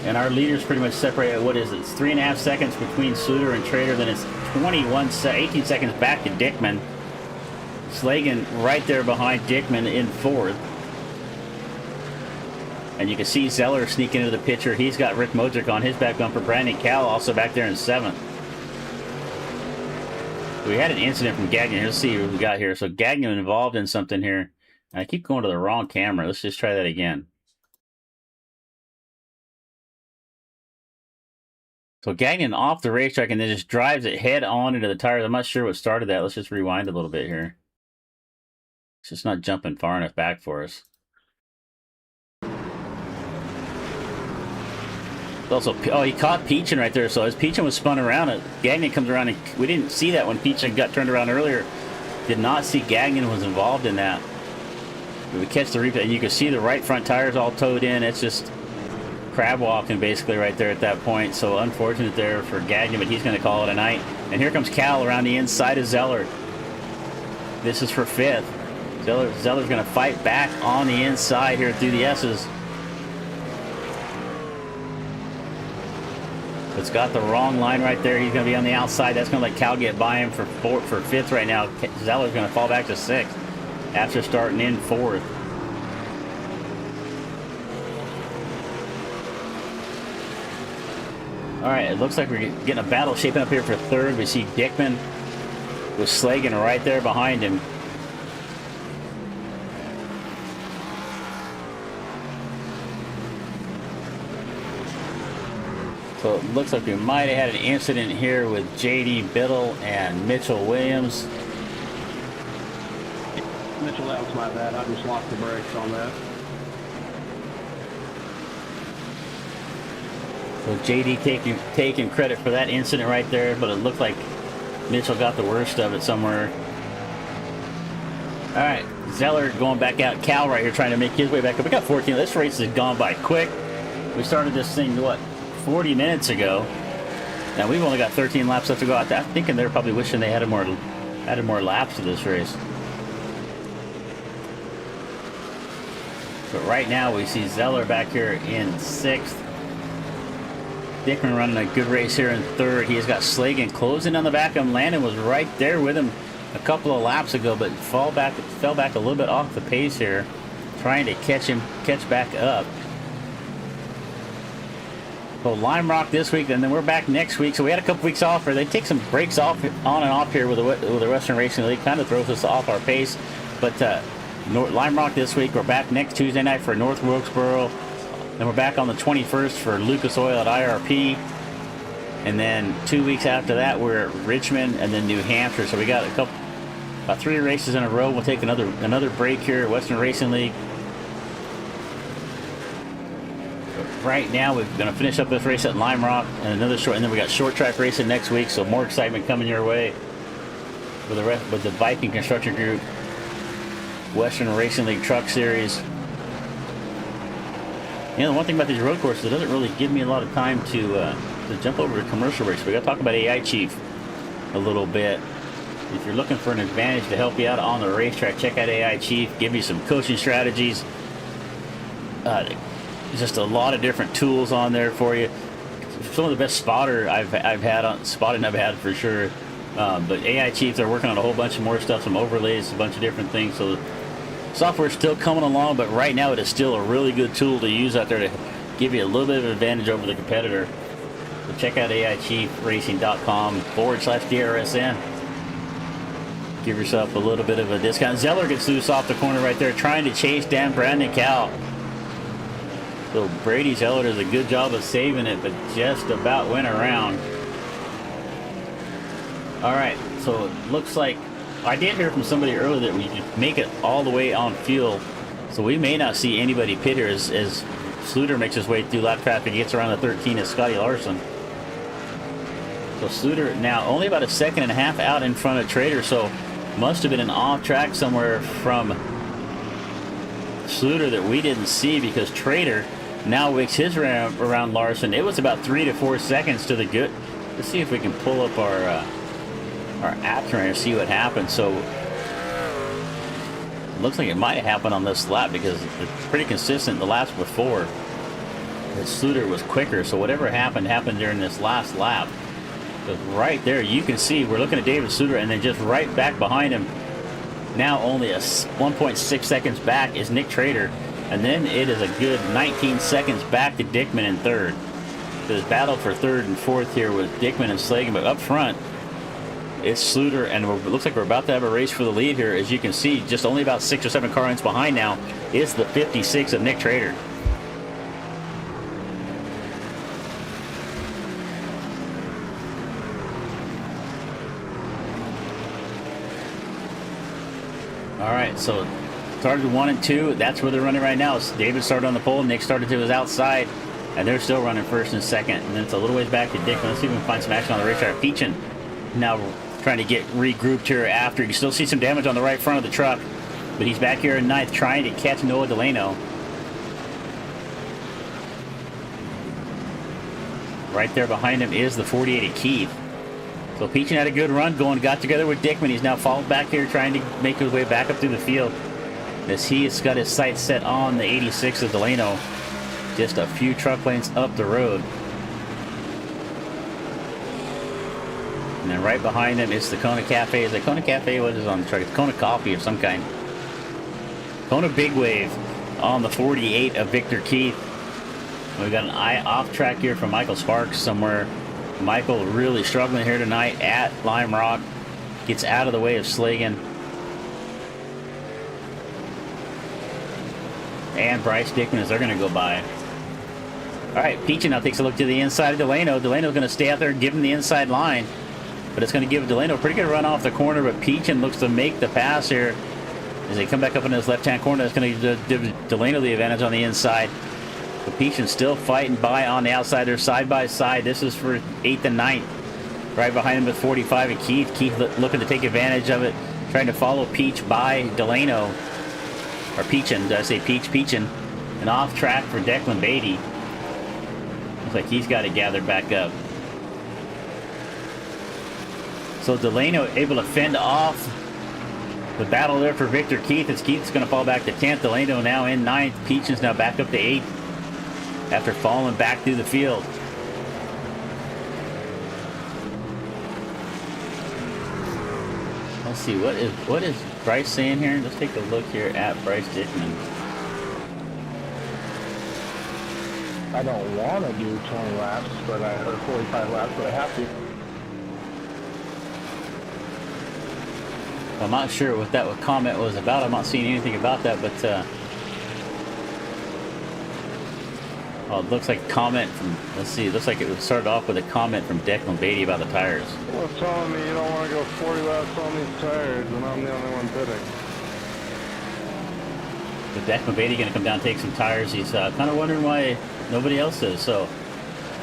A: And our leaders pretty much separate, what is it? It's 3.5 seconds between Suter and Trader, then it's 18 seconds back to Dickman. Slagan right there behind Dickman in fourth. And you can see Zeller sneaking into the picture. He's got Rick Modric on his back bumper. Brandon Cal also back there in seventh. We had an incident from Gagnon. Let's see what we got here. So Gagnon involved in something here. I keep going to the wrong camera. Let's just try that again. So Gagnon off the racetrack and then just drives it head on into the tires. I'm not sure what started that. Let's just rewind a little bit here. It's just not jumping far enough back for us. Also, oh, he caught Peachin right there. So as Peachin was spun around, Gagnon comes around, and we didn't see that when Peachin got turned around earlier. Did not see Gagnon was involved in that. But we catch the replay, and you can see the right front tires all towed in. It's just crab walking basically right there at that point. So unfortunate there for Gagnon, but he's going to call it a night. And here comes Cal around the inside of Zeller. This is for fifth. Zeller's going to fight back on the inside here through the S's. It's got the wrong line right there. He's going to be on the outside. That's going to let Cal get by him for fifth right now. Zeller's going to fall back to sixth after starting in fourth. All right, it looks like we're getting a battle shaping up here for third. We see Dickman with Slagan right there behind him. So it looks like we might have had an incident here with JD Biddle and Mitchell Williams.
B: Mitchell, that was my bad. I just lost the brakes on that.
A: So JD taking credit for that incident right there, but it looked like Mitchell got the worst of it somewhere. All right, Zeller going back out. Cal right here trying to make his way back up. We got 14. This race has gone by quick. We started this thing, what, 40 minutes ago. Now we've only got 13 laps left to go. I'm thinking they're probably wishing they added more laps to this race. But right now we see Zeller back here in 6th. Dickman running a good race here in 3rd. He's got Slagan closing on the back of him. Landon was right there with him a couple of laps ago, but fell back a little bit off the pace here, trying to catch back up. So Lime Rock this week, and then we're back next week. So we had a couple weeks off, or they take some breaks off on and off here with the Western Racing League. Kind of throws us off our pace. But Lime Rock this week. We're back next Tuesday night for North Wilkesboro. Then we're back on the 21st for Lucas Oil at IRP. And then 2 weeks after that, we're at Richmond and then New Hampshire. So we got about 3 races in a row. We'll take another break here at Western Racing League. But right now, we're going to finish up this race at Lime Rock and and then we got short track racing next week. So more excitement coming your way with the Viking Construction Group Western Racing League Truck Series. You know, the one thing about these road courses, it doesn't really give me a lot of time to jump over to commercial race. We got to talk about AI Chief a little bit. If you're looking for an advantage to help you out on the racetrack, check out AI Chief. Give you some coaching strategies. Just a lot of different tools on there for you. Some of the best spotting I've had for sure. But AI Chief, they're working on a whole bunch of more stuff, some overlays, a bunch of different things. So software is still coming along, but right now it is still a really good tool to use out there to give you a little bit of an advantage over the competitor. So check out AIChiefRacing.com/DRSN. Give yourself a little bit of a discount. Zeller gets loose off the corner right there, trying to chase down Brandon Cal. So Brady Zeller does a good job of saving it, but just about went around. All right, so it looks like I did hear from somebody earlier that we could make it all the way on fuel, so we may not see anybody pit here as Sluter makes his way through lap traffic. He gets around the 13 as Scotty Larson. So Sluter now only about a second and a half out in front of Trader, so must have been an off track somewhere from Sluter that we didn't see, because Trader now wicks his around Larson. It was about 3 to 4 seconds to the good. Let's see if we can pull up our app trainer and see what happened. So it looks like it might have happened on this lap, because it's pretty consistent the laps before that Sluter was quicker. So whatever happened during this last lap. But right there you can see we're looking at David Sluter, and then just right back behind him, now only a 1.6 seconds back, is Nick Trader, and then it is a good 19 seconds back to Dickman in 3rd. So this battle for 3rd and 4th here with Dickman and Slagan, but up front it's Sluter, and it looks like we're about to have a race for the lead here. As you can see, just only about 6 or 7 car lengths behind now is the 56 of Nick Trader. All right, so started 1 and 2. That's where they're running right now. David started on the pole, Nick started to his outside, and they're still running 1st and 2nd. And then it's a little ways back to Dickman. Let's see if we can find some action on the racetrack. Peachin now trying to get regrouped here after. You can still see some damage on the right front of the truck, but he's back here in 9th trying to catch Noah Delano. Right there behind him is the 48 of Keith. So Peachin had a good run going, got together with Dickman. He's now followed back here trying to make his way back up through the field, as he has got his sights set on the 86 of Delano, just a few truck lanes up the road. And then right behind him is the Kona Cafe. Is it Kona Cafe? What is on the truck? It's Kona Coffee of some kind. Kona Big Wave on the 48 of Victor Keith. We got an eye off track here from Michael Sparks somewhere. Michael really struggling here tonight at Lime Rock. Gets out of the way of Slagan. And Bryce Dickman as they're going to go by. All right, Peachin now takes a look to the inside of Delano. Delano's going to stay out there and give him the inside line. But it's going to give Delano a pretty good run off the corner. But Peachin looks to make the pass here. As they come back up into his left-hand corner, that's going to give Delano the advantage on the inside. But Peachin still fighting by on the outside. They're side by side. This is for 8th and 9th. Right behind him with 45 and Keith. Keith looking to take advantage of it. Trying to follow Peach by Delano. Or Peachin, did I say Peach? Peachin. And off track for Declan Beatty. Looks like he's got it gathered back up. So Delano able to fend off the battle there for Victor Keith. As Keith's going to fall back to 10th. Delano now in 9th. Peachin's now back up to 8th. After falling back through the field. Let's see, what is Bryce saying here? Let's take a look here at Bryce Dickman.
E: I don't want to do 20 laps, or 45 laps, but I have to.
A: I'm not sure what that comment was about. I'm not seeing anything about that, but oh, it looks like a comment from, let's see, it looks like it started off with a comment from Declan Beatty about the tires.
E: Well, telling me you don't want to go 40 laps on these tires, and I'm the only one bidding.
A: With Declan Beatty going to come down and take some tires, he's kind of wondering why nobody else is. So,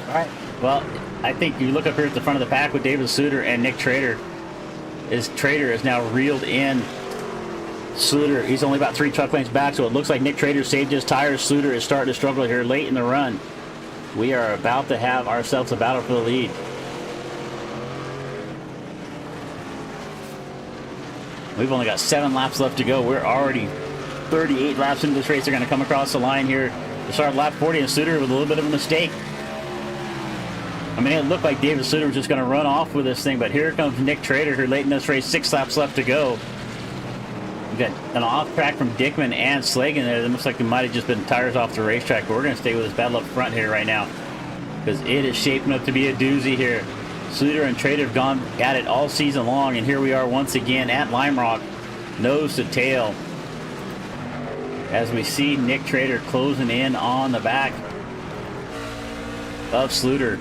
A: all right. Well, I think you look up here at the front of the pack with David Suter and Nick Trader. Trader is now reeled in Sluter. He's only about 3 truck lengths back, so it looks like Nick Trader saved his tires. Sluter is starting to struggle here late in the run. We are about to have ourselves a battle for the lead. We've only got 7 laps left to go. We're already 38 laps into this race. They're going to come across the line here to start lap 40, and Sluter with a little bit of a mistake. I mean, it looked like David Sluter was just going to run off with this thing, but here comes Nick Trader here late in this race. 6 laps left to go. We got an off track from Dickman and Slagan there. It looks like it might have just been tires off the racetrack, but we're going to stay with this battle up front here right now because it is shaping up to be a doozy here. Sluter and Trader have gone at it all season long, and here we are once again at Lime Rock, nose to tail, as we see Nick Trader closing in on the back of Sluter.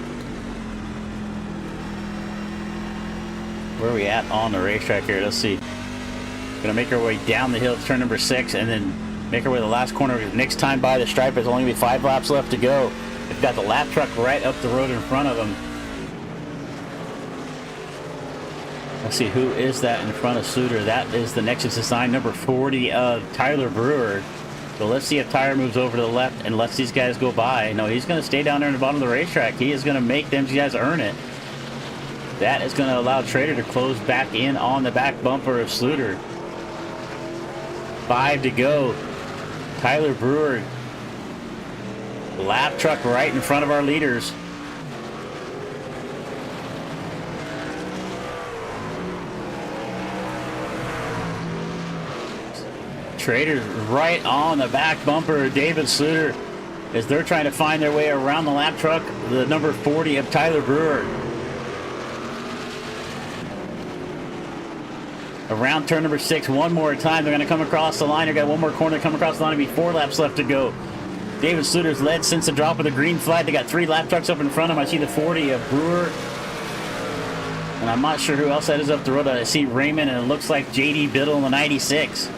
A: Where are we at on the racetrack here? Let's see. Gonna make our way down the hill to turn number 6 and then make our way to the last corner. Next time by the stripe, there's only gonna be 5 laps left to go. They've got the lap truck right up the road in front of them. Let's see, who is that in front of Sluter? That is the Nexus Design number 40 of Tyler Brewer. So let's see if Tyler moves over to the left and lets these guys go by. No, he's gonna stay down there in the bottom of the racetrack. He is gonna make them guys earn it. That is going to allow Trader to close back in on the back bumper of Sluter. 5 to go. Tyler Brewer. Lap truck right in front of our leaders. Trader right on the back bumper of David Sluter as they're trying to find their way around the lap truck. The number 40 of Tyler Brewer. Around turn number 6 one more time. They're going to come across the line. They've got one more corner to come across the line. It'll be 4 laps left to go. David Sluter's led since the drop of the green flag. They got 3 lap trucks up in front of them. I see the 40 of Brewer. And I'm not sure who else that is up the road. I see Raymond, and it looks like J.D. Biddle in the 96.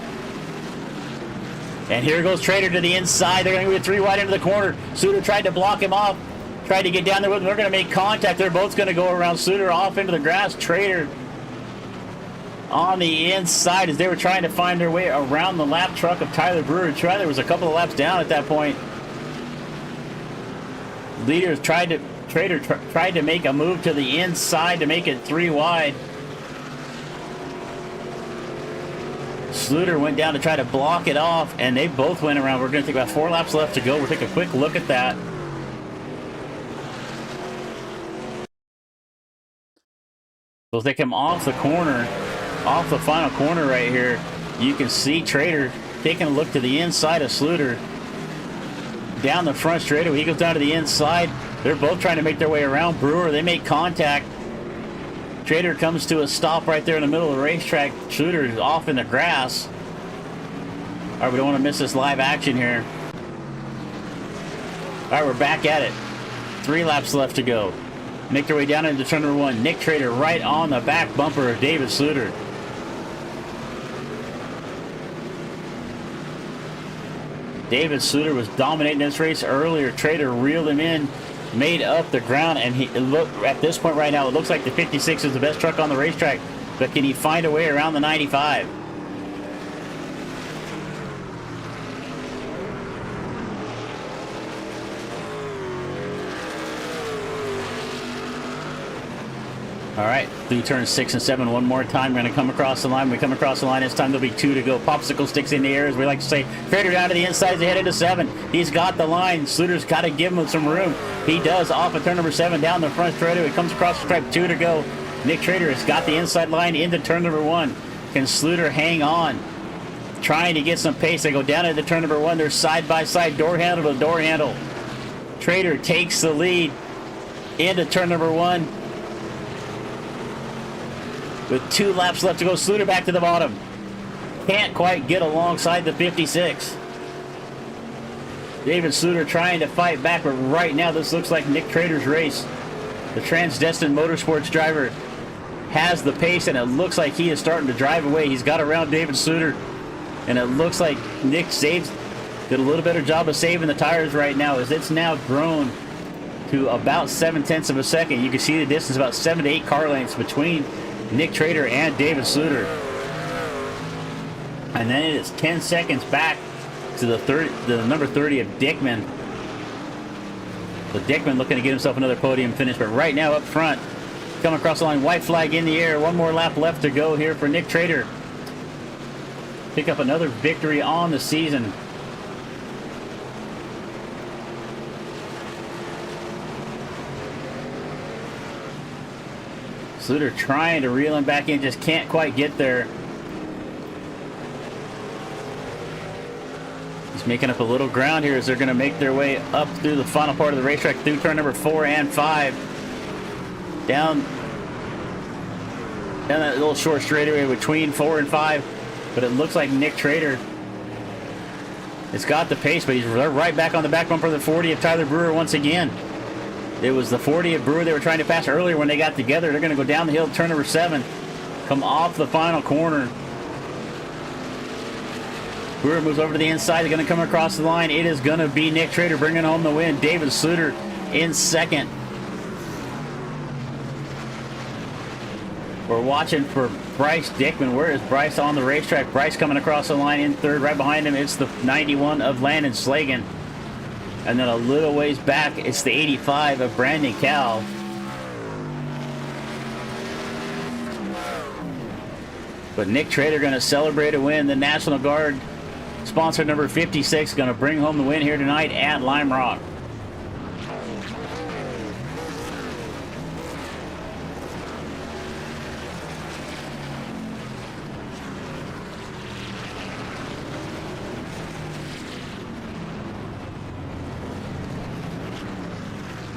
A: And here goes Trader to the inside. They're going to go 3 wide into the corner. Sluter tried to block him off. Tried to get down there with him. They're going to make contact. They're both going to go around Sluter off into the grass. Trader on the inside as they were trying to find their way around the lap truck of Tyler Brewer. There was a couple of laps down at that point. Trader tried to make a move to the inside to make it 3 wide. Sluter went down to try to block it off, and they both went around. We're going to take about 4 laps left to go. We'll take a quick look at that. So as they come off the corner, off the final corner right here, you can see Trader taking a look to the inside of Sluter. down the front straightaway. He goes down to the inside. They're both trying to make their way around Brewer. They make contact. Trader comes to a stop right there in the middle of the racetrack. Schluter is off in the grass. All right, we don't want to miss this live action here. All right, we're back at it. 3 laps left to go. Make their way down into turn number 1. Nick Trader right on the back bumper of David Schluter. David Schluter was dominating this race earlier. Trader reeled him in, made up the ground, and at this point right now, it looks like the 56 is the best truck on the racetrack. But can he find a way around the 95? All right, through turns 6 and 7 one more time. We're going to come across the line. When we come across the line, this time there'll be 2 to go. Popsicle sticks in the air, as we like to say. Trader down to the inside as they head into 7. He's got the line. Schluter's got to give him some room. He does, off of turn number 7, down the front straightaway. He comes across the stripe, 2 to go. Nick Trader has got the inside line into turn number 1. Can Schluter hang on? Trying to get some pace. They go down into turn number 1. They're side by side, door handle to door handle. Trader takes the lead into turn number 1. With 2 laps left to go, Schluter back to the bottom. Can't quite get alongside the 56. David Schluter trying to fight back, but right now this looks like Nick Trader's race. The Transdestined Motorsports driver has the pace, and it looks like he is starting to drive away. He's got around David Schluter, and it looks like Nick did a little better job of saving the tires right now, as it's now grown to about 7/10 of a second. You can see the distance, about 7 to 8 car lengths between Nick Trader and David Schluter. And then it is 10 seconds back to the number 30 of Dickman. So Dickman looking to get himself another podium finish, but right now up front, coming across the line, white flag in the air. 1 more lap left to go here for Nick Trader. Pick up another victory on the season. Schluter trying to reel him back in, just can't quite get there. He's making up a little ground here as they're going to make their way up through the final part of the racetrack, through turn number 4 and 5. Down that little short straightaway between 4 and 5. But it looks like Nick Trader has got the pace, but he's right back on the back bumper of the 40 of Tyler Brewer once again. It was the 40 of Brewer they were trying to pass earlier when they got together. They're going to go down the hill, turn number 7, come off the final corner. Brewer moves over to the inside. They're going to come across the line. It is going to be Nick Trader bringing home the win. David Schluter in second. We're watching for Bryce Dickman. Where is Bryce on the racetrack? Bryce coming across the line in third. Right behind him, it's the 91 of Landon Slagan. And then a little ways back, it's the 85 of Brandon Cowell. But Nick Trader going to celebrate a win. The National Guard sponsor number 56 going to bring home the win here tonight at Lime Rock.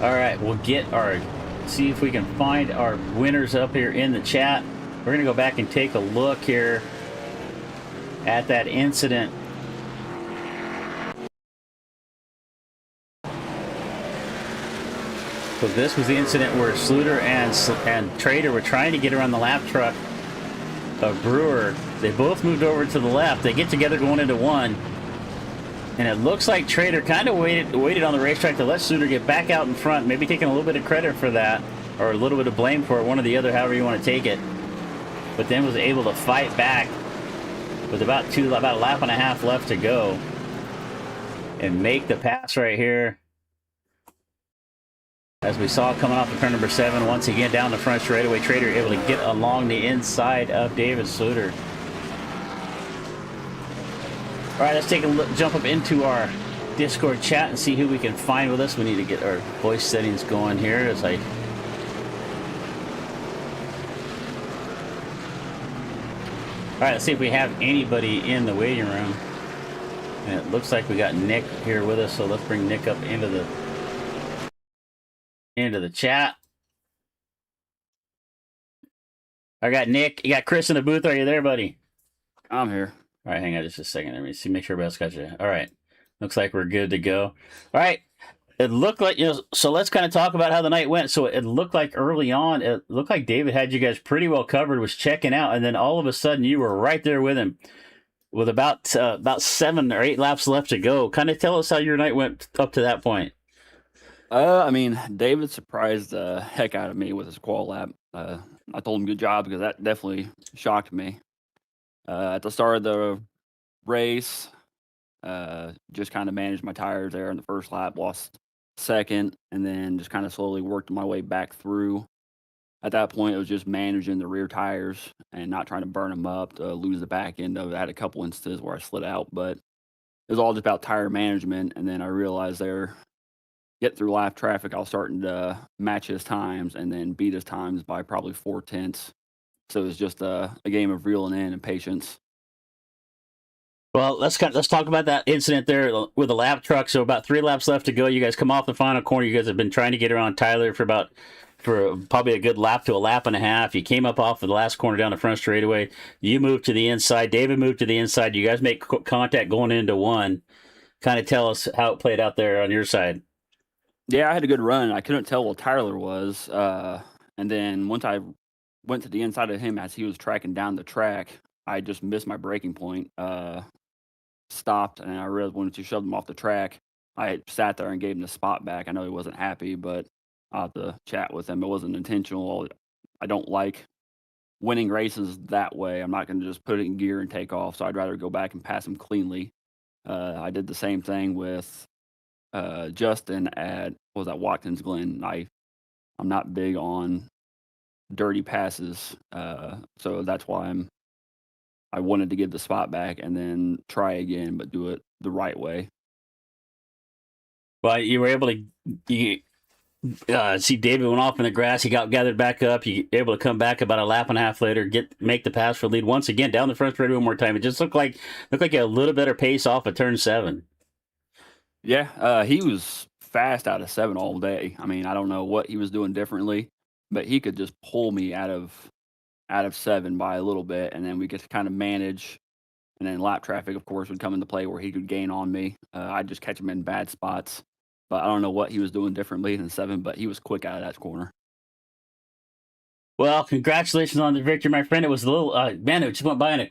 A: All right, we'll see if we can find our winners up here in the chat. We're going to go back and take a look here at that incident. So this was the incident where Schluter and Trader were trying to get around the lap truck of Brewer. They both moved over to the left. They get together going into 1. And it looks like Trader kind of waited on the racetrack to let Schluter get back out in front, maybe taking a little bit of credit for that, or a little bit of blame for it, one or the other, however you want to take it. But then was able to fight back with about a lap and a half left to go and make the pass right here. As we saw coming off of turn number 7, once again down the front straightaway, Trader able to get along the inside of David Schluter. All right, let's take a look, jump up into our Discord chat and see who we can find with us. We need to get our voice settings going here as I... All right, let's see if we have anybody in the waiting room. And it looks like we got Nick here with us, so let's bring Nick up into the chat. I got Nick. You got Chris in the booth. Are you there, buddy?
F: I'm here.
A: All right, hang on just a second. Let me see, make sure everybody else got you. All right. Looks like we're good to go. All right. It looked like, so let's kind of talk about how the night went. So it looked like early on, it looked like David had you guys pretty well covered, was checking out, and then all of a sudden you were right there with him with about 7 or 8 laps left to go. Kind of tell us how your night went up to that point.
F: I mean, David surprised the heck out of me with his qual lap. I told him good job because that definitely shocked me. At the start of the race, just kind of managed my tires there in the first lap, lost second, and then just kind of slowly worked my way back through. At that point, it was just managing the rear tires and not trying to burn them up to lose the back end of it. I had a couple instances where I slid out, but it was all just about tire management. And then I realized there, get through live traffic, I was starting to match his times and then beat his times by probably 4/10. So it was just a game of reeling in and patience.
A: Well, let's talk about that incident there with the lap truck. So about 3 laps left to go. You guys come off the final corner. You guys have been trying to get around Tyler for probably a good lap to a lap and a half. You came up off of the last corner down the front straightaway. You moved to the inside. David moved to the inside. You guys make contact going into one. Kind of tell us how it played out there on your side.
F: Yeah, I had a good run. I couldn't tell what Tyler was. And then once I went to the inside of him as he was tracking down the track, I just missed my braking point. Stopped, and I realized when to shove him off the track, I sat there and gave him the spot back. I know he wasn't happy, but I'll have to chat with him. It wasn't intentional. I don't like winning races that way. I'm not going to just put it in gear and take off, so I'd rather go back and pass him cleanly. I did the same thing with Justin at Watkins Glen. I'm not big on dirty passes, so that's why I wanted to give the spot back and then try again, but do it the right way.
A: Well, you were able to see David went off in the grass. He got gathered back up. You were able to come back about a lap and a half later, make the pass for the lead once again down the front straightaway one more time. It just looked like you had a little better pace off of turn 7.
F: Yeah, he was fast out of 7 all day. I mean, I don't know what he was doing differently, but he could just pull me out of 7 by a little bit, and then we get to kind of manage. And then lap traffic, of course, would come into play where he could gain on me. I'd just catch him in bad spots. But I don't know what he was doing differently in 7, but he was quick out of that corner.
A: Well, congratulations on the victory, my friend. It was a little, man, it just went by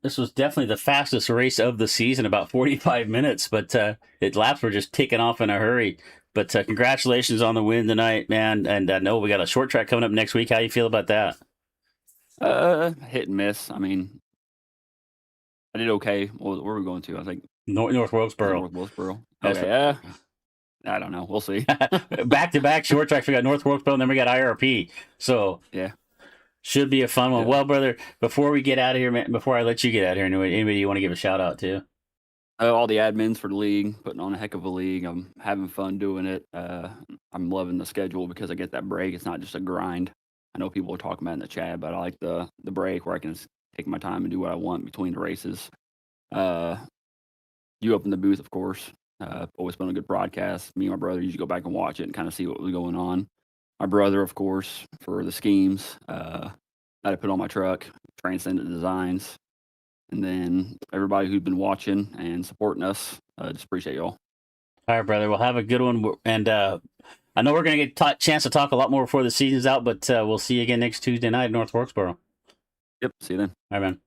A: this was definitely the fastest race of the season, about 45 minutes, but laps were just ticking off in a hurry. But congratulations on the win tonight, man. And I know we got a short track coming up next week. How you feel about that?
F: Hit and miss. I mean, I did okay. Where were we going to? I think
A: North Wilkesboro.
F: North Wilkesboro. Okay. I don't know. We'll see.
A: Back-to-back short tracks. We got North Wilkesboro, and then we got IRP. So
F: yeah,
A: should be a fun one.
F: Yeah.
A: Well, brother, before we get out of here, man, before I let you get out of here, anybody you want to give a shout out to?
F: All the admins for the league, putting on a heck of a league. I'm having fun doing it. I'm loving the schedule because I get that break. It's not just a grind. I know people are talking about it in the chat, but I like the break where I can take my time and do what I want between the races. You up in the booth, of course. Always been a good broadcast. Me and my brother usually go back and watch it and kind of see what was going on. My brother, of course, for the schemes that I put on my truck, Transcendent Designs. And then everybody who's been watching and supporting us, just appreciate y'all.
A: All right, brother. We'll have a good one. And I know we're going to get a chance to talk a lot more before the season's out, but we'll see you again next Tuesday night at North Wilkesboro.
F: Yep, see you then.
A: All right, man.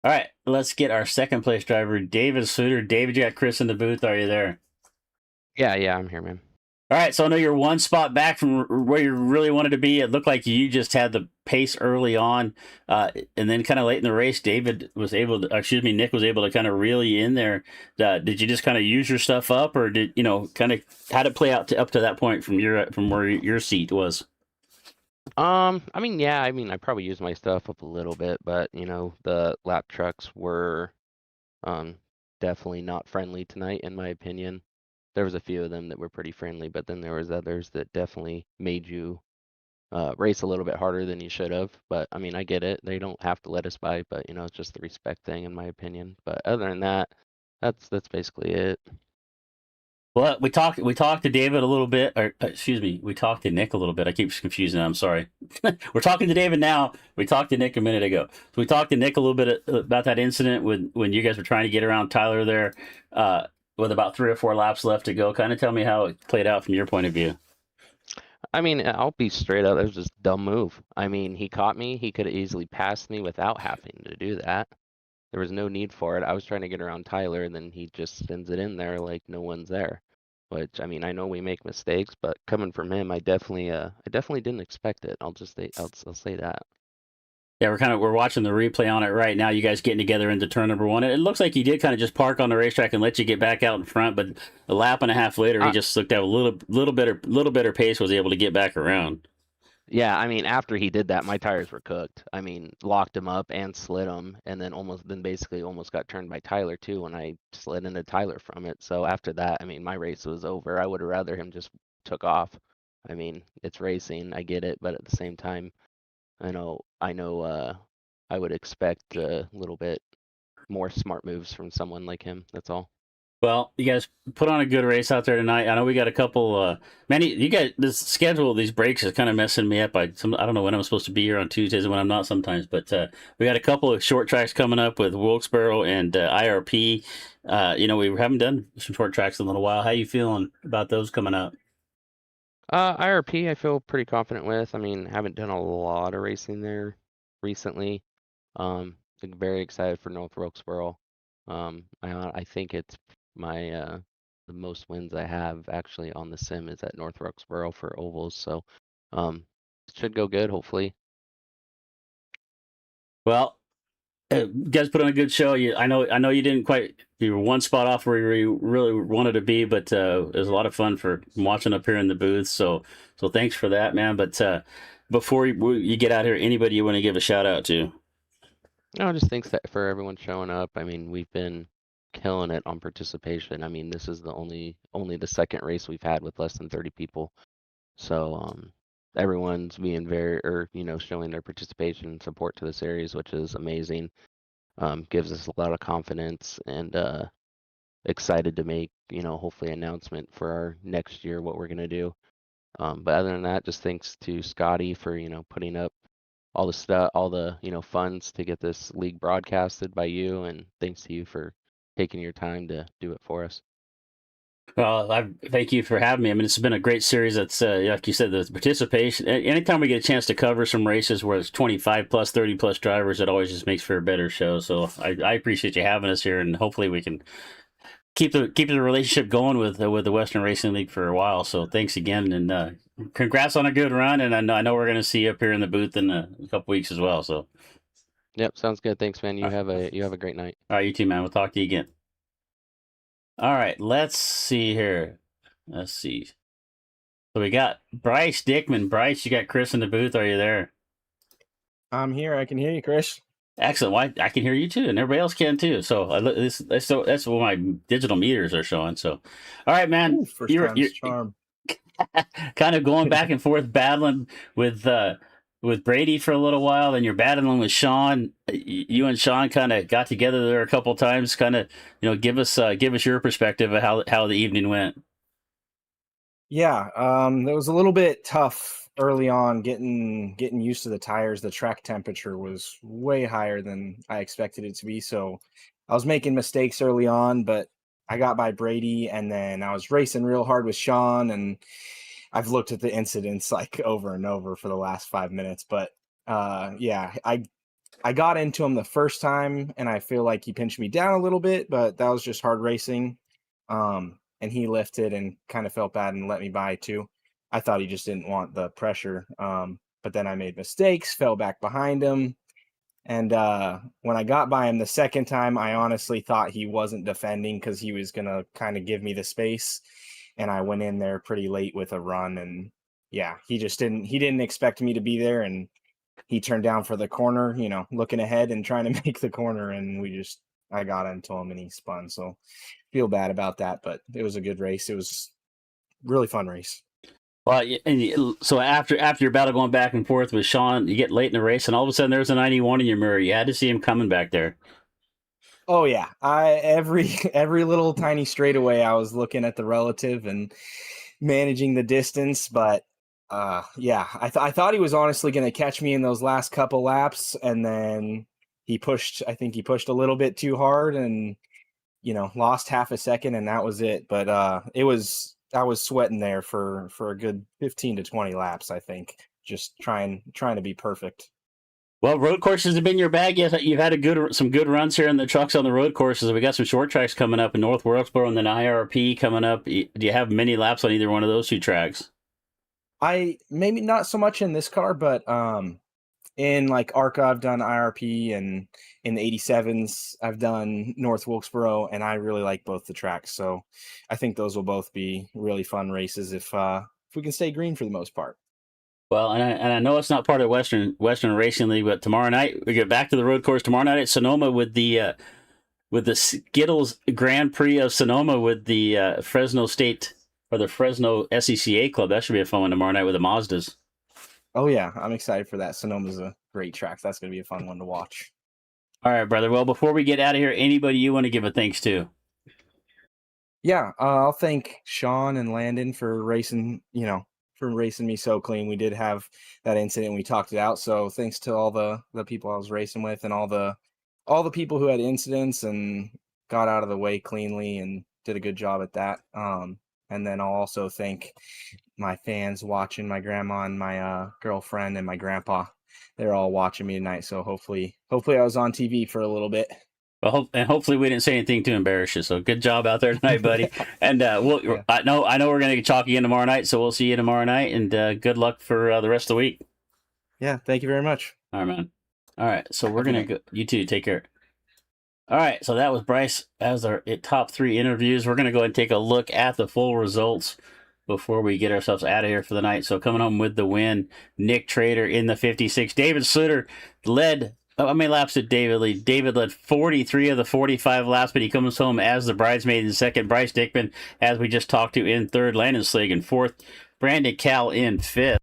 A: All right, let's get our second place driver, David Suter. David, you got Chris in the booth. Are you there?
G: Yeah, I'm here, man.
A: All right, so I know you're one spot back from where you really wanted to be. It looked like you just had the pace early on, and then kind of late in the race, Nick was able to kind of reel you in there. Did you just kind of use your stuff up, or did kind of how did it play out up to that point from where your seat was?
G: I probably used my stuff up a little bit, but the lap trucks were definitely not friendly tonight, in my opinion. There was a few of them that were pretty friendly, but then there was others that definitely made you race a little bit harder than you should have. But I mean, I get it. They don't have to let us by, but it's just the respect thing, in my opinion. But other than that, That's basically it.
A: Well, we talked to David a little bit, or excuse me, we talked to Nick a little bit. I keep confusing. I'm sorry. We're talking to David now. We talked to Nick a minute ago. So we talked to Nick a little bit about that incident when you guys were trying to get around Tyler there, with about 3 or 4 laps left to go. Kind of tell me how it played out from your point of view.
G: I mean, I'll be straight up. It was just a dumb move. I mean, he caught me. He could have easily passed me without having to do that. There was no need for it. I was trying to get around Tyler, and then he just spins it in there like no one's there. Which, I mean, I know we make mistakes, but coming from him, I definitely didn't expect it. I'll say that.
A: Yeah, we're watching the replay on it right now. You guys getting together into turn number 1. It looks like he did kind of just park on the racetrack and let you get back out in front, but a lap and a half later, he just looked at a little better pace, was able to get back around.
G: Yeah, I mean, after he did that, my tires were cooked. I mean, locked him up and slid him, and then basically almost got turned by Tyler too when I slid into Tyler from it. So after that, I mean, my race was over. I would have rather him just took off. I mean, it's racing, I get it, but at the same time, I know, I would expect a little bit more smart moves from someone like him. That's all.
A: Well, you guys put on a good race out there tonight. I know we got a couple. You guys, this schedule of these breaks is kind of messing me up. I don't know when I'm supposed to be here on Tuesdays and when I'm not sometimes. But we got a couple of short tracks coming up with Wilkesboro and IRP. We haven't done some short tracks in a little while. How you feeling about those coming up?
G: IRP, I feel pretty confident with. I mean, haven't done a lot of racing there recently. Very excited for North Wilkesboro. I think it's my the most wins I have actually on the sim is at North Wilkesboro for ovals. So, it should go good, hopefully.
A: Well, you guys put on a good show. I know you didn't quite. You were one spot off where you really wanted to be, but it was a lot of fun for watching up here in the booth. So thanks for that, man. But before you get out here, anybody you want to give a shout out to?
G: No, just thanks for everyone showing up. I mean, we've been killing it on participation. I mean, this is the only the second race we've had with less than 30 people. So everyone's being showing their participation and support to the series, which is amazing. Gives us a lot of confidence and excited to make, hopefully announcement for our next year, what we're going to do. But other than that, just thanks to Scotty for, putting up all the stuff, all the, funds to get this league broadcasted by you. And thanks to you for taking your time to do it for us.
A: Well, I thank you for having me. I mean, it's been a great series. That's like you said, the participation. Anytime we get a chance to cover some races where it's 25 plus, 30 plus drivers, it always just makes for a better show. So I appreciate you having us here, and hopefully we can keep the relationship going with the Western Racing League for a while. So thanks again, and congrats on a good run. And I know we're going to see you up here in the booth in a couple weeks as well. So,
G: yep, sounds good. Thanks, man. You have a great night.
A: All right, you too, man. We'll talk to you again. All right, let's see here. Let's see. So we got Bryce Dickman. Bryce, you got Chris in the booth. Are you there?
H: I'm here. I can hear you, Chris.
A: Excellent. Well, I can hear you too, and everybody else can too. So that's what my digital meters are showing. So, all right, man.
H: Ooh, first time's charm.
A: Kind of going back and forth, battling with Brady for a little while, then you're battling with Sean. You and Sean kind of got together there a couple times. Kind of, give us your perspective of how the evening went.
H: Yeah, it was a little bit tough early on getting used to the tires. The track temperature was way higher than I expected it to be, so I was making mistakes early on. But I got by Brady, and then I was racing real hard with Sean, and I've looked at the incidents like over and over for the last 5 minutes. But yeah, I got into him the first time, and I feel like he pinched me down a little bit, but that was just hard racing. And he lifted and kind of felt bad and let me by too. I thought he just didn't want the pressure. But then I made mistakes, fell back behind him. And when I got by him the second time, I honestly thought he wasn't defending because he was going to kind of give me the space. And I went in there pretty late with a run. And yeah, he didn't expect me to be there. And he turned down for the corner, looking ahead and trying to make the corner. And I got into him and he spun. So feel bad about that, but it was a good race. It was a really fun race.
A: Well, so after your battle going back and forth with Sean, you get late in the race, and all of a sudden there's a 91 in your mirror. You had to see him coming back there.
H: Oh yeah, every little tiny straightaway, I was looking at the relative and managing the distance. But yeah, I thought he was honestly going to catch me in those last couple laps, and then he pushed. I think he pushed a little bit too hard, and lost half a second, and that was it. But I was sweating there for a good 15 to 20 laps. I think just trying to be perfect.
A: Well, road courses have been your bag. You've had some good runs here in the trucks on the road courses. We got some short tracks coming up in North Wilkesboro and then IRP coming up. Do you have many laps on either one of those two tracks?
H: I maybe not so much in this car, but in like ARCA, I've done IRP, and in the 87s, I've done North Wilkesboro, and I really like both the tracks. So I think those will both be really fun races if we can stay green for the most part.
A: Well, and I know it's not part of Western Racing League, but tomorrow night we get back to the road course tomorrow night at Sonoma with the Skittles Grand Prix of Sonoma with the Fresno State or the Fresno SCCA Club. That should be a fun one tomorrow night with the Mazdas.
H: Oh yeah, I'm excited for that. Sonoma's a great track. That's going to be a fun one to watch.
A: All right, brother. Well, before we get out of here, anybody you want to give a thanks to?
H: Yeah, I'll thank Sean and Landon for racing me so clean. We did have that incident. We talked it out. So thanks to all the people I was racing with and all the people who had incidents and got out of the way cleanly and did a good job at that. And then I'll also thank my fans watching, my grandma and my girlfriend and my grandpa. They're all watching me tonight. So hopefully I was on TV for a little bit.
A: Well, and hopefully we didn't say anything to embarrass you. So good job out there tonight, buddy. And I know we're going to talk again tomorrow night. So we'll see you tomorrow night. And good luck for the rest of the week.
H: Yeah, thank you very much.
A: All right, man. All right, so we're going to go. You too. Take care. All right, so that was Bryce as our top 3 interviews. We're going to go ahead and take a look at the full results before we get ourselves out of here for the night. So coming home with the win, Nick Trader in the 56. David Suter led. How many laps did David lead? David led 43 of the 45 laps, but he comes home as the bridesmaid in second. Bryce Dickman, as we just talked to, in third. Landon Slig in fourth. Brandon Cal in fifth.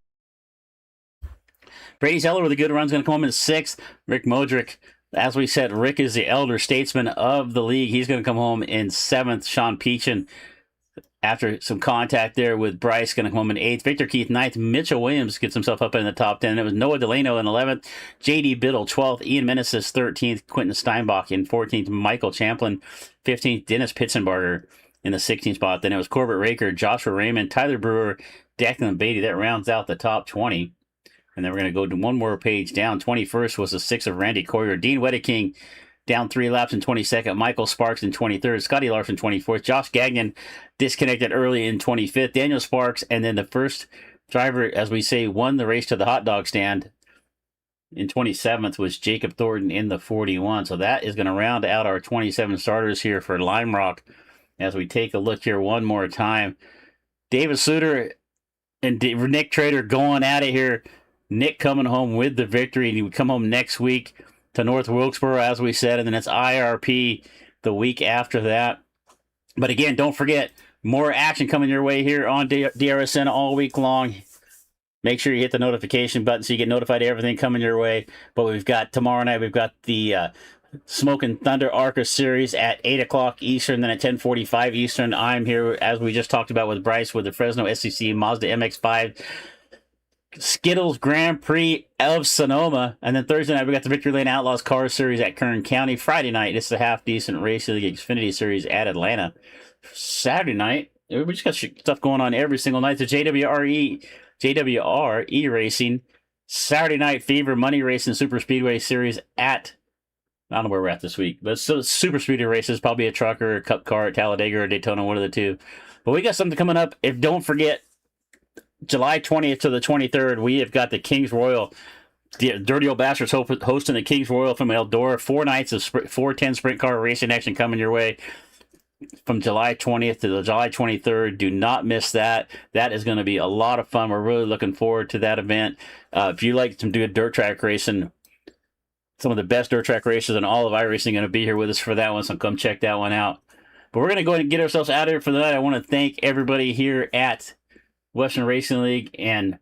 A: Brady Zeller with a good run is going to come home in sixth. Rick Modric, as we said, Rick is the elder statesman of the league. He's going to come home in seventh. Sean Peachin, after some contact there with Bryce, going to come home in eighth. Victor Keith ninth. Mitchell Williams gets himself up in the top 10. It was Noah Delano in 11th. J.D. Biddle 12th. Ian Meneses 13th. Quentin Steinbach in 14th. Michael Champlin 15th. Dennis Pitzenbarger in the 16th spot. Then it was Corbett Raker, Joshua Raymond, Tyler Brewer, Declan Beatty. That rounds out the top 20. And then we're going to go to one more page down. 21st was the 6th of Randy Coyer. Dean Wedeking down 3 laps in 22nd. Michael Sparks in 23rd. Scotty Larson 24th. Josh Gagnon disconnected early in 25th. Daniel Sparks, and then the first driver, as we say, won the race to the hot dog stand in 27th was Jacob Thornton in the 41. So that is going to round out our 27 starters here for Lime Rock. As we take a look here one more time, David Suter and Nick Trader going at it here. Nick coming home with the victory, and he would come home next week to North Wilkesboro, as we said, and then it's IRP the week after that. But again, don't forget, more action coming your way here on DRSN all week long. Make sure you hit the notification button so you get notified of everything coming your way. But we've got tomorrow night, we've got the Smoking Thunder ARCA series at 8 o'clock Eastern, then at 10:45 Eastern. I'm here, as we just talked about with Bryce, with the Fresno SCC Mazda MX-5 Skittles Grand Prix of Sonoma. And then Thursday night, we got the Victory Lane Outlaws Car Series at Kern County. Friday night, it's the Half Decent Racing League Xfinity Series at Atlanta. Saturday night, we just got stuff going on every single night. The JWR Racing Saturday Night Fever Money Racing Super Speedway Series at, I don't know where we're at this week, but so Super Speedway races, probably a truck or a cup car at Talladega or Daytona, one of the two. But we got something coming up. If don't forget, July 20th to the 23rd, we have got the Kings Royal. The Dirty Old Bastards hosting the Kings Royal from Eldora. 4 nights of 410 sprint car racing action coming your way from July 20th to the July 23rd. Do not miss that. That is going to be a lot of fun. We're really looking forward to that event. If you like some good dirt track racing, some of the best dirt track racers in all of iRacing going to be here with us for that one, so come check that one out. But we're going to go ahead and get ourselves out of here for the night. I want to thank everybody here at Western Racing League and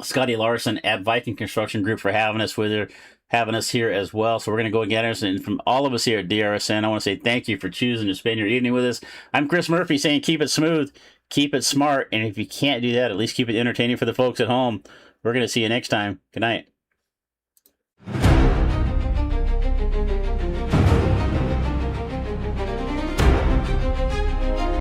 A: Scotty Larson at Viking Construction Group for having us with her. having us here as well. So we're going to go again. And from all of us here at DRSN, I want to say thank you for choosing to spend your evening with us. I'm Chris Murphy saying keep it smooth, keep it smart. And if you can't do that, at least keep it entertaining for the folks at home. We're going to see you next time. Good night.